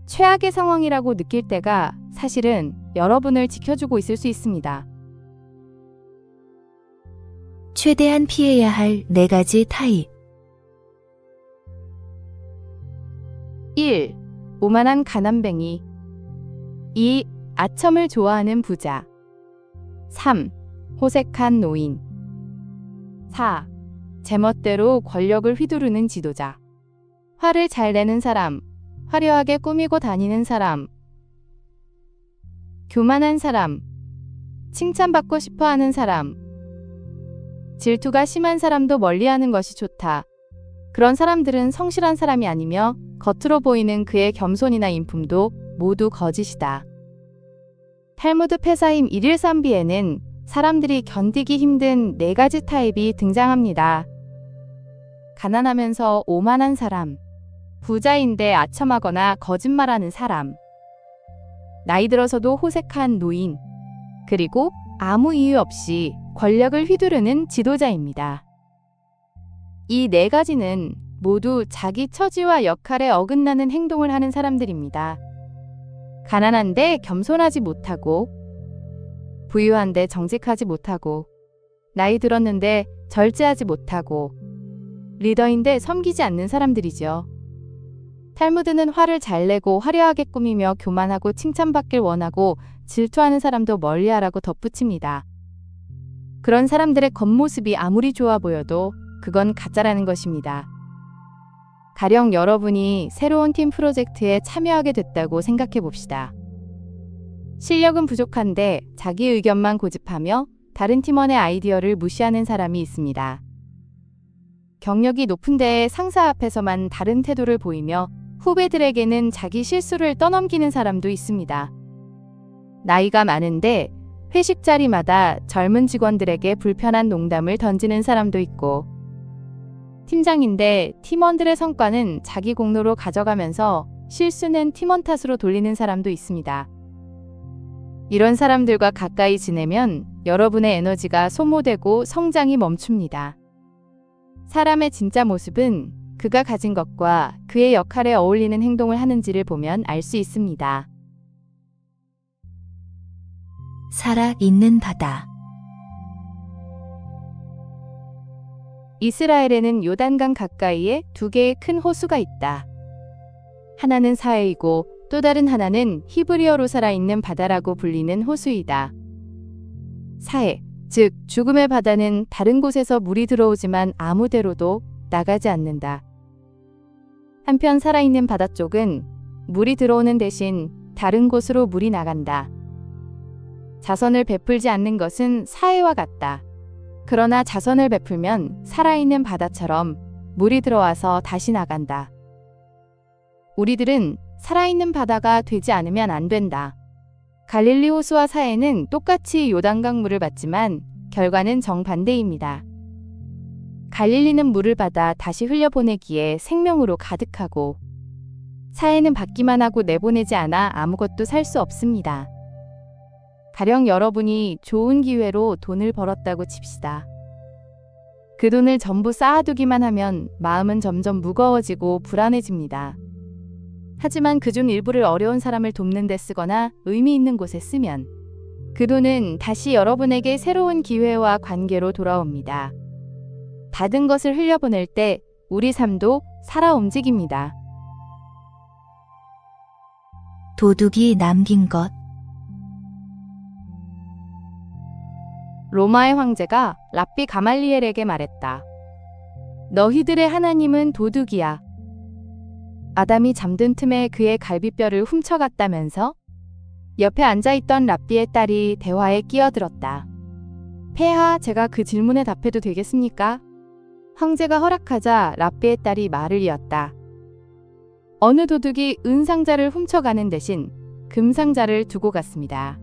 최악의 상황이라고 느낄 때가 사실은 여러분을 지켜주고 있을 수 있습니다. 최대한 피해야 할 4가지 타입. 1. 오만한 가난뱅이. 2. 아첨을 좋아하는 부자. 3. 호색한 노인. 4. 제멋대로 권력을 휘두르는 지도자. 화를 잘 내는 사람, 화려하게 꾸미고 다니는 사람, 교만한 사람, 칭찬받고 싶어 하는 사람, 질투가 심한 사람도 멀리하는 것이 좋다. 그런 사람들은 성실한 사람이 아니며 겉으로 보이는 그의 겸손이나 인품도 모두 거짓이다. 탈무드 페사임 113b에는 사람들이 견디기 힘든 4가지 타입이 등장합니다. 가난하면서 오만한 사람, 부자인데 아첨하거나 거짓말하는 사람, 나이 들어서도 호색한 노인, 그리고 아무 이유 없이 권력을 휘두르는 지도자입니다. 이 4가지는 모두 자기 처지와 역할에 어긋나는 행동을 하는 사람들입니다. 가난한데 겸손하지 못하고, 부유한데 정직하지 못하고, 나이 들었는데 절제하지 못하고, 리더인데 섬기지 않는 사람들이죠. 탈무드는 화를 잘 내고 화려하게 꾸미며 교만하고 칭찬받길 원하고 질투하는 사람도 멀리하라고 덧붙입니다. 그런 사람들의 겉모습이 아무리 좋아 보여도 그건 가짜라는 것입니다. 가령 여러분이 새로운 팀 프로젝트에 참여하게 됐다고 생각해 봅시다. 실력은 부족한데 자기 의견만 고집하며 다른 팀원의 아이디어를 무시하는 사람이 있습니다. 경력이 높은 데에 상사 앞에서만 다른 태도를 보이며 후배들에게는 자기 실수를 떠넘기는 사람도 있습니다. 나이가 많은데 회식 자리마다 젊은 직원들에게 불편한 농담을 던지는 사람도 있고, 팀장인데 팀원들의 성과는 자기 공로로 가져가면서 실수는 팀원 탓으로 돌리는 사람도 있습니다. 이런 사람들과 가까이 지내면 여러분의 에너지가 소모되고 성장이 멈춥니다. 사람의 진짜 모습은 그가 가진 것과 그의 역할에 어울리는 행동을 하는지를 보면 알 수 있습니다. 살아있는 바다. 이스라엘에는 요단강 가까이에 2개의 큰 호수가 있다. 하나는 사해이고 또 다른 하나는 히브리어로 살아있는 바다라고 불리는 호수이다. 사해, 즉 죽음의 바다는 다른 곳에서 물이 들어오지만 아무데로도 나가지 않는다. 한편 살아있는 바다 쪽은 물이 들어오는 대신 다른 곳으로 물이 나간다. 자선을 베풀지 않는 것은 사해와 같다. 그러나 자선을 베풀면 살아있는 바다처럼 물이 들어와서 다시 나간다. 우리들은 살아있는 바다가 되지 않으면 안 된다. 갈릴리 호수와 사해는 똑같이 요단강 물을 받지만 결과는 정반대입니다. 갈릴리는 물을 받아 다시 흘려보내기에 생명으로 가득하고, 사해는 받기만 하고 내보내지 않아 아무것도 살 수 없습니다. 가령 여러분이 좋은 기회로 돈을 벌었다고 칩시다. 그 돈을 전부 쌓아두기만 하면 마음은 점점 무거워지고 불안해집니다. 하지만 그중 일부를 어려운 사람을 돕는 데 쓰거나 의미 있는 곳에 쓰면 그 돈은 다시 여러분에게 새로운 기회와 관계로 돌아옵니다. 받은 것을 흘려보낼 때 우리 삶도 살아 움직입니다. 도둑이 남긴 것. 로마의 황제가 랍비 가말리엘에게 말했다. 너희들의 하나님은 도둑이야. 아담이 잠든 틈에 그의 갈비뼈를 훔쳐갔다면서? 옆에 앉아있던 랍비의 딸이 대화에 끼어들었다. 폐하, 제가 그 질문에 답해도 되겠습니까? 황제가 허락하자 랍비의 딸이 말을 이었다. 어느 도둑이 은상자를 훔쳐가는 대신 금상자를 두고 갔습니다.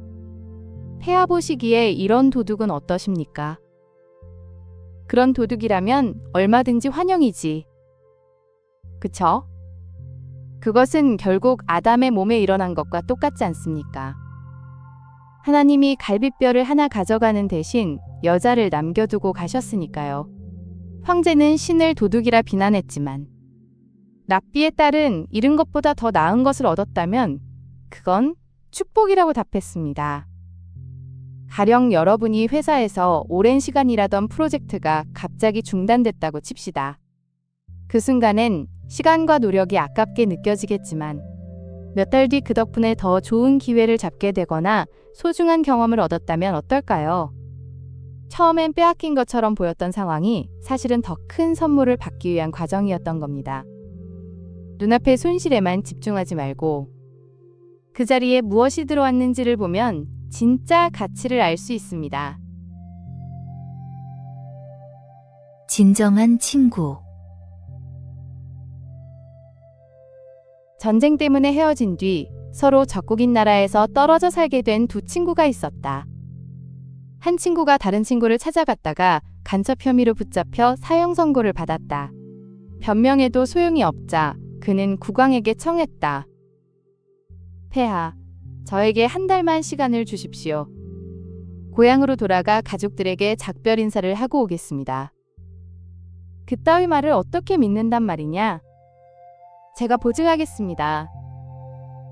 폐하 보시기에 이런 도둑은 어떠십니까? 그런 도둑이라면 얼마든지 환영이지. 그쵸? 그것은 결국 아담의 몸에 일어난 것과 똑같지 않습니까? 하나님이 갈비뼈를 하나 가져가는 대신 여자를 남겨두고 가셨으니까요. 황제는 신을 도둑이라 비난했지만 랍비의 딸은 잃은 것보다 더 나은 것을 얻었다면 그건 축복이라고 답했습니다. 가령 여러분이 회사에서 오랜 시간 일하던 프로젝트가 갑자기 중단됐다고 칩시다. 그 순간엔 시간과 노력이 아깝게 느껴지겠지만 몇 달 뒤 그 덕분에 더 좋은 기회를 잡게 되거나 소중한 경험을 얻었다면 어떨까요? 처음엔 빼앗긴 것처럼 보였던 상황이 사실은 더 큰 선물을 받기 위한 과정이었던 겁니다. 눈앞의 손실에만 집중하지 말고 그 자리에 무엇이 들어왔는지를 보면 진짜 가치를 알 수 있습니다. 진정한 친구. 전쟁 때문에 헤어진 뒤 서로 적국인 나라에서 떨어져 살게 된 두 친구가 있었다. 한 친구가 다른 친구를 찾아갔다가 간첩 혐의로 붙잡혀 사형 선고를 받았다. 변명해도 소용이 없자 그는 국왕에게 청했다. 폐하, 저에게 한 달만 시간을 주십시오. 고향으로 돌아가 가족들에게 작별 인사를 하고 오겠습니다. 그따위 말을 어떻게 믿는단 말이냐? 제가 보증하겠습니다.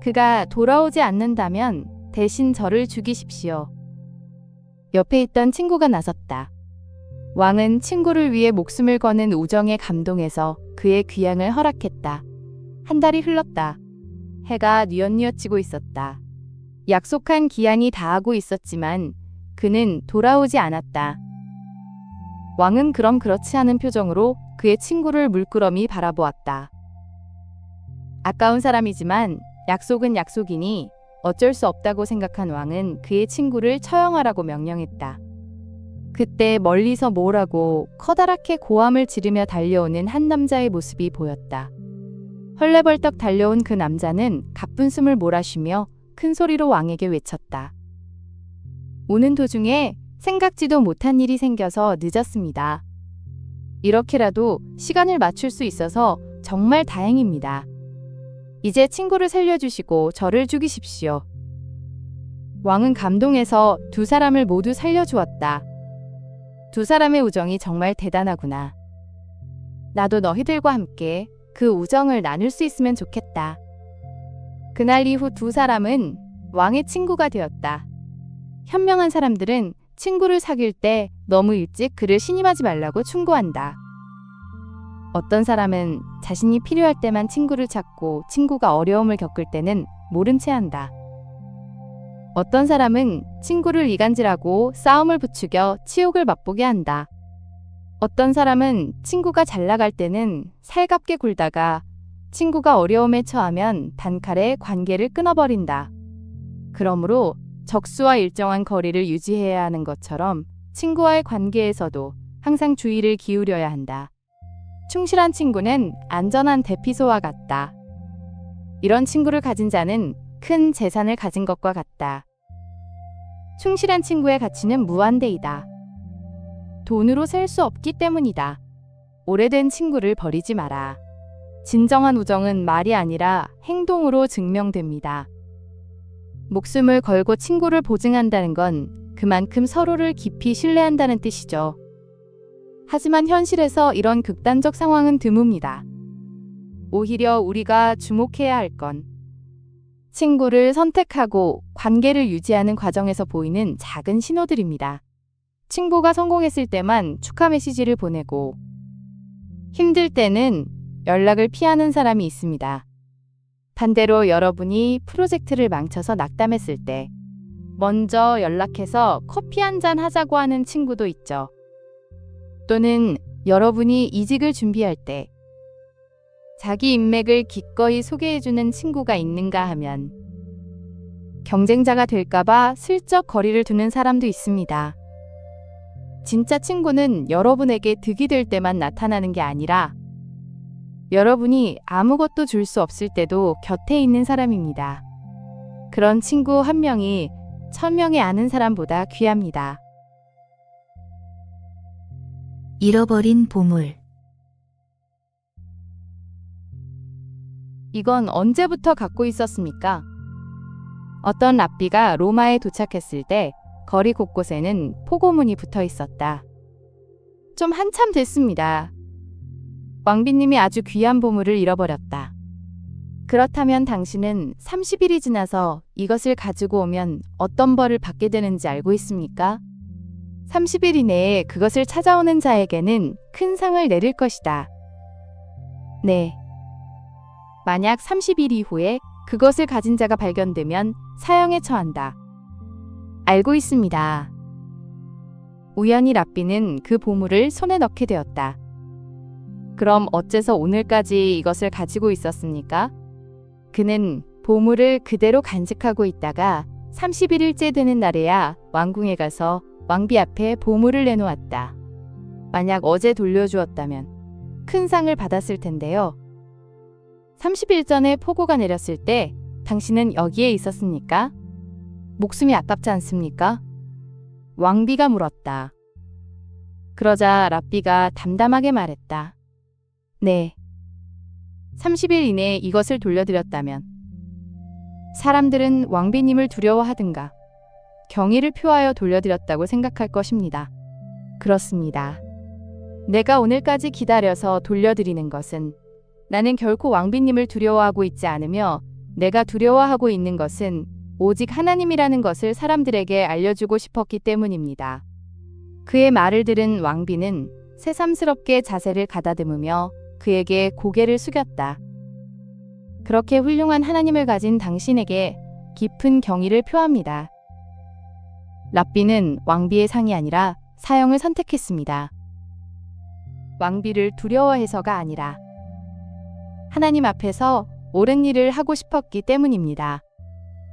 그가 돌아오지 않는다면 대신 저를 죽이십시오. 옆에 있던 친구가 나섰다. 왕은 친구를 위해 목숨을 거는 우정에 감동해서 그의 귀향을 허락했다. 한 달이 흘렀다. 해가 뉘엿뉘엿지고 있었다. 약속한 기한이 다하고 있었지만 그는 돌아오지 않았다. 왕은 그럼 그렇지 않은 표정으로 그의 친구를 물끄러미 바라보았다. 아까운 사람이지만 약속은 약속이니 어쩔 수 없다고 생각한 왕은 그의 친구를 처형하라고 명령했다. 그때 멀리서 모으라고 커다랗게 고함을 지르며 달려오는 한 남자의 모습이 보였다. 헐레벌떡 달려온 그 남자는 가쁜 숨을 몰아쉬며 큰 소리로 왕에게 외쳤다. 오는 도중에 생각지도 못한 일이 생겨서 늦었습니다. 이렇게라도 시간을 맞출 수 있어서 정말 다행입니다. 이제 친구를 살려주시고 저를 죽이십시오. 왕은 감동해서 두 사람을 모두 살려주었다. 두 사람의 우정이 정말 대단하구나. 나도 너희들과 함께 그 우정을 나눌 수 있으면 좋겠다. 그날 이후 두 사람은 왕의 친구가 되었다. 현명한 사람들은 친구를 사귈 때 너무 일찍 그를 신임하지 말라고 충고한다. 어떤 사람은 자신이 필요할 때만 친구를 찾고 친구가 어려움을 겪을 때는 모른 채 한다. 어떤 사람은 친구를 이간질하고 싸움을 부추겨 치욕을 맛보게 한다. 어떤 사람은 친구가 잘 나갈 때는 살갑게 굴다가 친구가 어려움에 처하면 단칼에 관계를 끊어버린다. 그러므로 적수와 일정한 거리를 유지해야 하는 것처럼 친구와의 관계에서도 항상 주의를 기울여야 한다. 충실한 친구는 안전한 대피소와 같다. 이런 친구를 가진 자는 큰 재산을 가진 것과 같다. 충실한 친구의 가치는 무한대이다. 돈으로 셀 수 없기 때문이다. 오래된 친구를 버리지 마라. 진정한 우정은 말이 아니라 행동으로 증명됩니다. 목숨을 걸고 친구를 보증한다는 건 그만큼 서로를 깊이 신뢰한다는 뜻이죠. 하지만 현실에서 이런 극단적 상황은 드뭅니다. 오히려 우리가 주목해야 할 건 친구를 선택하고 관계를 유지하는 과정에서 보이는 작은 신호들입니다. 친구가 성공했을 때만 축하 메시지를 보내고 힘들 때는 연락을 피하는 사람이 있습니다. 반대로 여러분이 프로젝트를 망쳐서 낙담했을 때 먼저 연락해서 커피 한잔 하자고 하는 친구도 있죠. 또는 여러분이 이직을 준비할 때 자기 인맥을 기꺼이 소개해주는 친구가 있는가 하면 경쟁자가 될까봐 슬쩍 거리를 두는 사람도 있습니다. 진짜 친구는 여러분에게 득이 될 때만 나타나는 게 아니라 여러분이 아무것도 줄 수 없을 때도 곁에 있는 사람입니다. 그런 친구 한 명이 1000명의 아는 사람보다 귀합니다. 잃어버린 보물. 이건 언제부터 갖고 있었습니까? 어떤 랍비가 로마에 도착했을 때 거리 곳곳에는 포고문이 붙어 있었다. 좀 한참 됐습니다. 왕비님이 아주 귀한 보물을 잃어버렸다. 그렇다면 당신은 30일이 지나서 이것을 가지고 오면 어떤 벌을 받게 되는지 알고 있습니까? 30일 이내에 그것을 찾아오는 자에게는 큰 상을 내릴 것이다. 네. 만약 30일 이후에 그것을 가진 자가 발견되면 사형에 처한다. 알고 있습니다. 우연히 랍비는 그 보물을 손에 넣게 되었다. 그럼 어째서 오늘까지 이것을 가지고 있었습니까? 그는 보물을 그대로 간직하고 있다가 31일째 되는 날에야 왕궁에 가서 왕비 앞에 보물을 내놓았다. 만약 어제 돌려주었다면 큰 상을 받았을 텐데요. 30일 전에 폭우가 내렸을 때 당신은 여기에 있었습니까? 목숨이 아깝지 않습니까? 왕비가 물었다. 그러자 랍비가 담담하게 말했다. 네. 30일 이내에 이것을 돌려드렸다면 사람들은 왕비님을 두려워하든가 경의를 표하여 돌려드렸다고 생각할 것입니다. 그렇습니다. 내가 오늘까지 기다려서 돌려드리는 것은 나는 결코 왕비님을 두려워하고 있지 않으며 내가 두려워하고 있는 것은 오직 하나님이라는 것을 사람들에게 알려주고 싶었기 때문입니다. 그의 말을 들은 왕비는 새삼스럽게 자세를 가다듬으며 그에게 고개를 숙였다. 그렇게 훌륭한 하나님을 가진 당신에게 깊은 경의를 표합니다. 랍비는 왕비의 상이 아니라 사형을 선택했습니다. 왕비를 두려워해서가 아니라 하나님 앞에서 옳은 일을 하고 싶었기 때문입니다.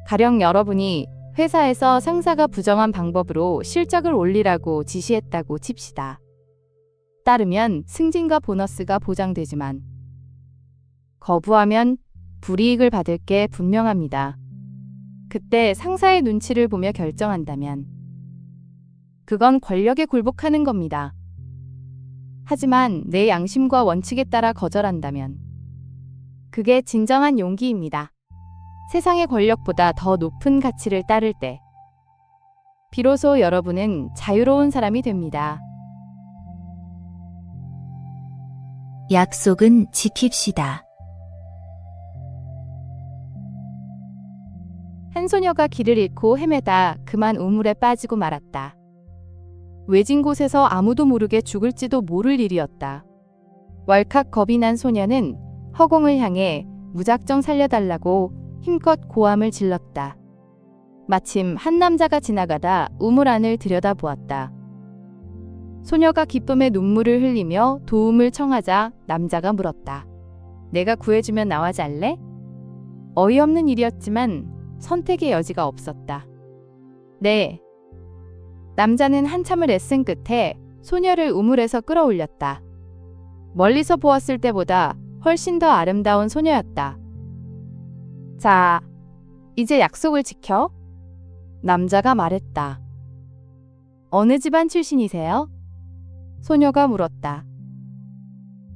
가령 여러분이 회사에서 상사가 부정한 방법으로 실적을 올리라고 지시했다고 칩시다. 따르면 승진과 보너스가 보장되지만 거부하면 불이익을 받을 게 분명합니다. 그때 상사의 눈치를 보며 결정한다면 그건 권력에 굴복하는 겁니다. 하지만 내 양심과 원칙에 따라 거절한다면 그게 진정한 용기입니다. 세상의 권력보다 더 높은 가치를 따를 때 비로소 여러분은 자유로운 사람이 됩니다. 약속은 지킵시다. 한 소녀가 길을 잃고 헤매다 그만 우물에 빠지고 말았다. 외진 곳에서 아무도 모르게 죽을지도 모를 일이었다. 왈칵 겁이 난 소녀는 허공을 향해 무작정 살려달라고 힘껏 고함을 질렀다. 마침 한 남자가 지나가다 우물 안을 들여다보았다. 소녀가 기쁨의 눈물을 흘리며 도움을 청하자 남자가 물었다. 내가 구해주면 나와 잘래? 어이없는 일이었지만 선택의 여지가 없었다. 네. 남자는 한참을 애쓴 끝에 소녀를 우물에서 끌어올렸다. 멀리서 보았을 때보다 훨씬 더 아름다운 소녀였다. 자, 이제 약속을 지켜? 남자가 말했다. 어느 집안 출신이세요? 소녀가 물었다.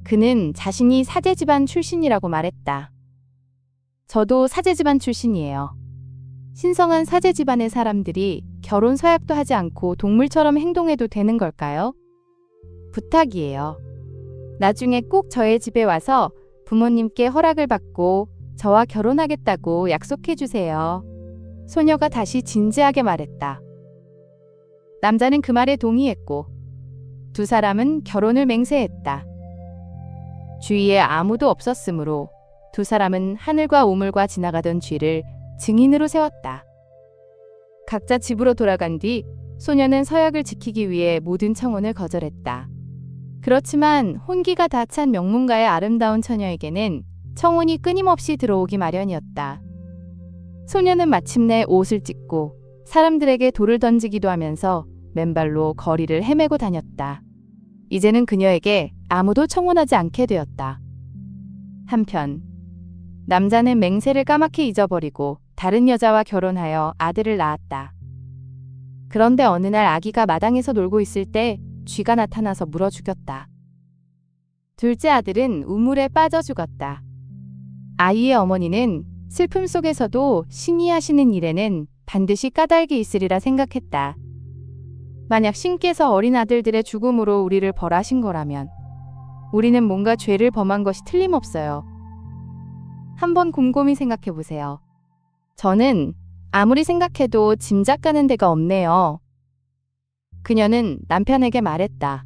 그는 자신이 사제 집안 출신이라고 말했다. 저도 사제 집안 출신이에요. 신성한 사제 집안의 사람들이 결혼 서약도 하지 않고 동물처럼 행동해도 되는 걸까요? 부탁이에요. 나중에 꼭 저의 집에 와서 부모님께 허락을 받고 저와 결혼하겠다고 약속해 주세요. 소녀가 다시 진지하게 말했다. 남자는 그 말에 동의했고 두 사람은 결혼을 맹세했다. 주위에 아무도 없었으므로 두 사람은 하늘과 우물과 지나가던 쥐를 증인으로 세웠다. 각자 집으로 돌아간 뒤 소녀는 서약을 지키기 위해 모든 청혼을 거절했다. 그렇지만 혼기가 다 찬 명문가의 아름다운 처녀에게는 청혼이 끊임없이 들어오기 마련이었다. 소녀는 마침내 옷을 찢고 사람들에게 돌을 던지기도 하면서 맨발로 거리를 헤매고 다녔다. 이제는 그녀에게 아무도 청혼하지 않게 되었다. 한편 남자는 맹세를 까맣게 잊어버리고 다른 여자와 결혼하여 아들을 낳았다. 그런데 어느 날 아기가 마당에서 놀고 있을 때 쥐가 나타나서 물어 죽였다. 둘째 아들은 우물에 빠져 죽었다. 아이의 어머니는 슬픔 속에서도 신이 하시는 일에는 반드시 까닭이 있으리라 생각했다. 만약 신께서 어린 아들들의 죽음으로 우리를 벌하신 거라면 우리는 뭔가 죄를 범한 것이 틀림없어요. 한번 곰곰이 생각해 보세요. 저는 아무리 생각해도 짐작 가는 데가 없네요. 그녀는 남편에게 말했다.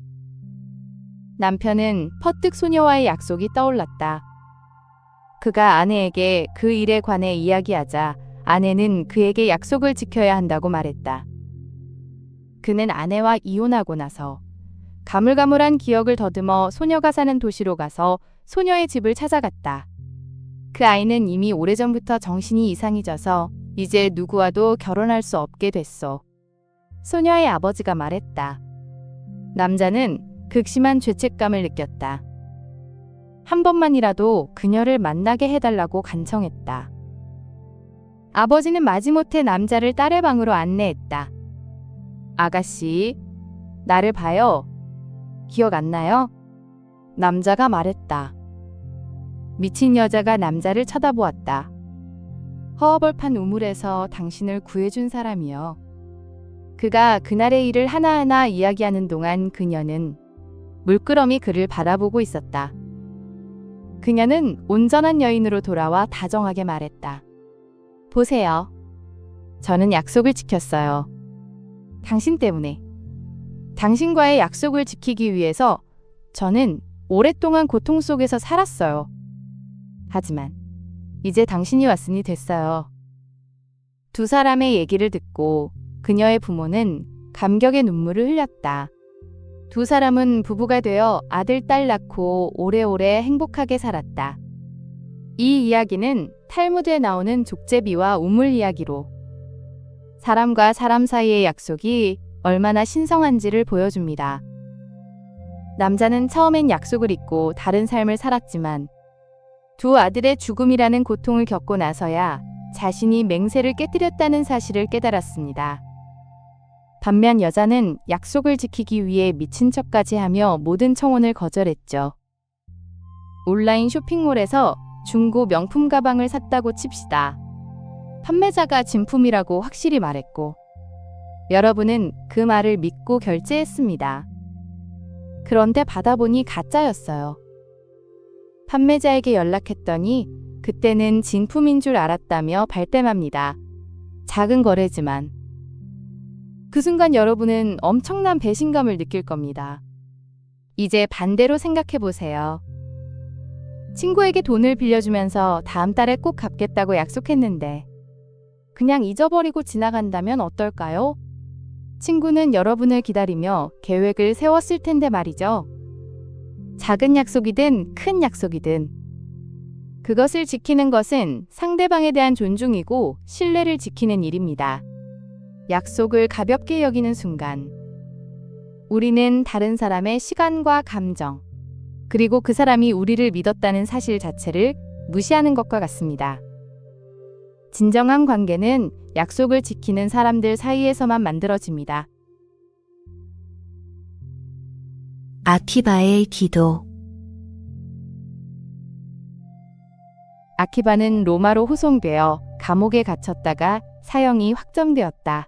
남편은 퍼뜩 소녀와의 약속이 떠올랐다. 그가 아내에게 그 일에 관해 이야기하자 아내는 그에게 약속을 지켜야 한다고 말했다. 그는 아내와 이혼하고 나서 가물가물한 기억을 더듬어 소녀가 사는 도시로 가서 소녀의 집을 찾아갔다. 그 아이는 이미 오래전부터 정신이 이상해져서 이제 누구와도 결혼할 수 없게 됐어. 소녀의 아버지가 말했다. 남자는 극심한 죄책감을 느꼈다. 한 번만이라도 그녀를 만나게 해달라고 간청했다. 아버지는 마지못해 남자를 딸의 방으로 안내했다. 아가씨, 나를 봐요. 기억 안 나요? 남자가 말했다. 미친 여자가 남자를 쳐다보았다. 허허벌판 우물에서 당신을 구해준 사람이요. 그가 그날의 일을 하나하나 이야기하는 동안 그녀는 물끄러미 그를 바라보고 있었다. 그녀는 온전한 여인으로 돌아와 다정하게 말했다. 보세요. 저는 약속을 지켰어요. 당신 때문에. 당신과의 약속을 지키기 위해서 저는 오랫동안 고통 속에서 살았어요. 하지만 이제 당신이 왔으니 됐어요. 두 사람의 얘기를 듣고 그녀의 부모는 감격의 눈물을 흘렸다. 두 사람은 부부가 되어 아들, 딸 낳고 오래오래 행복하게 살았다. 이 이야기는 탈무드에 나오는 족제비와 우물 이야기로 사람과 사람 사이의 약속이 얼마나 신성한지를 보여줍니다. 남자는 처음엔 약속을 잊고 다른 삶을 살았지만 두 아들의 죽음이라는 고통을 겪고 나서야 자신이 맹세를 깨뜨렸다는 사실을 깨달았습니다. 반면 여자는 약속을 지키기 위해 미친 척까지 하며 모든 청혼을 거절했죠. 온라인 쇼핑몰에서 중고 명품 가방을 샀다고 칩시다. 판매자가 진품이라고 확실히 말했고 여러분은 그 말을 믿고 결제했습니다. 그런데 받아보니 가짜였어요. 판매자에게 연락했더니 그때는 진품인 줄 알았다며 발뺌합니다. 작은 거래지만 그 순간 여러분은 엄청난 배신감을 느낄 겁니다. 이제 반대로 생각해 보세요. 친구에게 돈을 빌려주면서 다음 달에 꼭 갚겠다고 약속했는데 그냥 잊어버리고 지나간다면 어떨까요? 친구는 여러분을 기다리며 계획을 세웠을 텐데 말이죠. 작은 약속이든 큰 약속이든 그것을 지키는 것은 상대방에 대한 존중이고 신뢰를 지키는 일입니다. 약속을 가볍게 여기는 순간 우리는 다른 사람의 시간과 감정 그리고 그 사람이 우리를 믿었다는 사실 자체를 무시하는 것과 같습니다. 진정한 관계는 약속을 지키는 사람들 사이에서만 만들어집니다. 아키바의 기도. 아키바는 로마로 호송되어 감옥에 갇혔다가 사형이 확정되었다.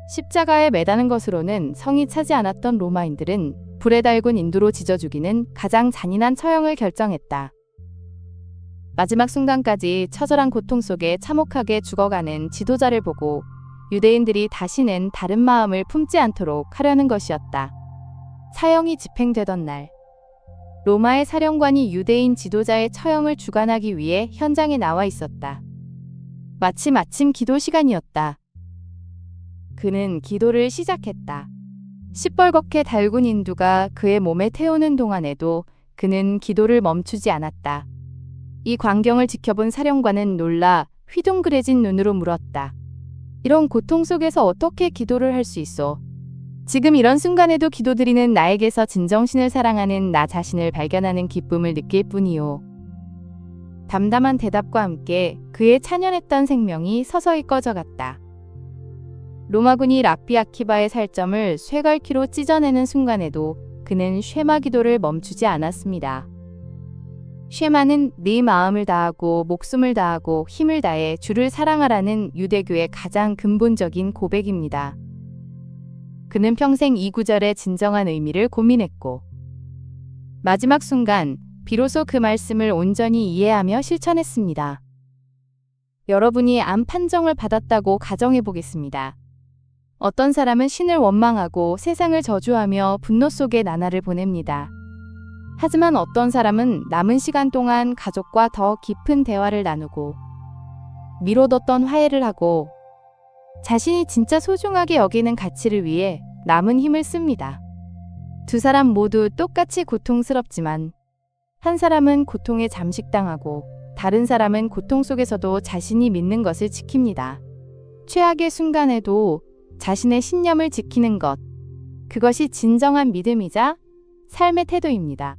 십자가에 매다는 것으로는 성이 차지 않았던 로마인들은 불에 달군 인두로 지져 죽이는 가장 잔인한 처형을 결정했다. 마지막 순간까지 처절한 고통 속에 참혹하게 죽어가는 지도자를 보고 유대인들이 다시는 다른 마음을 품지 않도록 하려는 것이었다. 사형이 집행되던 날, 로마의 사령관이 유대인 지도자의 처형을 주관하기 위해 현장에 나와 있었다. 마침 아침 기도 시간이었다. 그는 기도를 시작했다. 시뻘겋게 달군 인두가 그의 몸에 태우는 동안에도 그는 기도를 멈추지 않았다. 이 광경을 지켜본 사령관은 놀라 휘둥그레진 눈으로 물었다. 이런 고통 속에서 어떻게 기도를 할 수 있어? 지금 이런 순간에도 기도드리는 나에게서 진정신을 사랑하는 나 자신을 발견하는 기쁨을 느낄 뿐이요. 담담한 대답과 함께 그의 찬연했던 생명이 서서히 꺼져갔다. 로마군이 랍비 아키바의 살점을 쇠갈퀴로 찢어내는 순간에도 그는 쉐마 기도를 멈추지 않았습니다. 쉐마는 네 마음을 다하고 목숨을 다하고 힘을 다해 주를 사랑하라는 유대교의 가장 근본적인 고백입니다. 그는 평생 이 구절의 진정한 의미를 고민했고 마지막 순간 비로소 그 말씀을 온전히 이해하며 실천했습니다. 여러분이 암 판정을 받았다고 가정해 보겠습니다. 어떤 사람은 신을 원망하고 세상을 저주하며 분노 속에 나날을 보냅니다. 하지만 어떤 사람은 남은 시간 동안 가족과 더 깊은 대화를 나누고 미뤄뒀던 화해를 하고 자신이 진짜 소중하게 여기는 가치를 위해 남은 힘을 씁니다. 두 사람 모두 똑같이 고통스럽지만 한 사람은 고통에 잠식당하고 다른 사람은 고통 속에서도 자신이 믿는 것을 지킵니다. 최악의 순간에도 자신의 신념을 지키는 것, 그것이 진정한 믿음이자 삶의 태도입니다.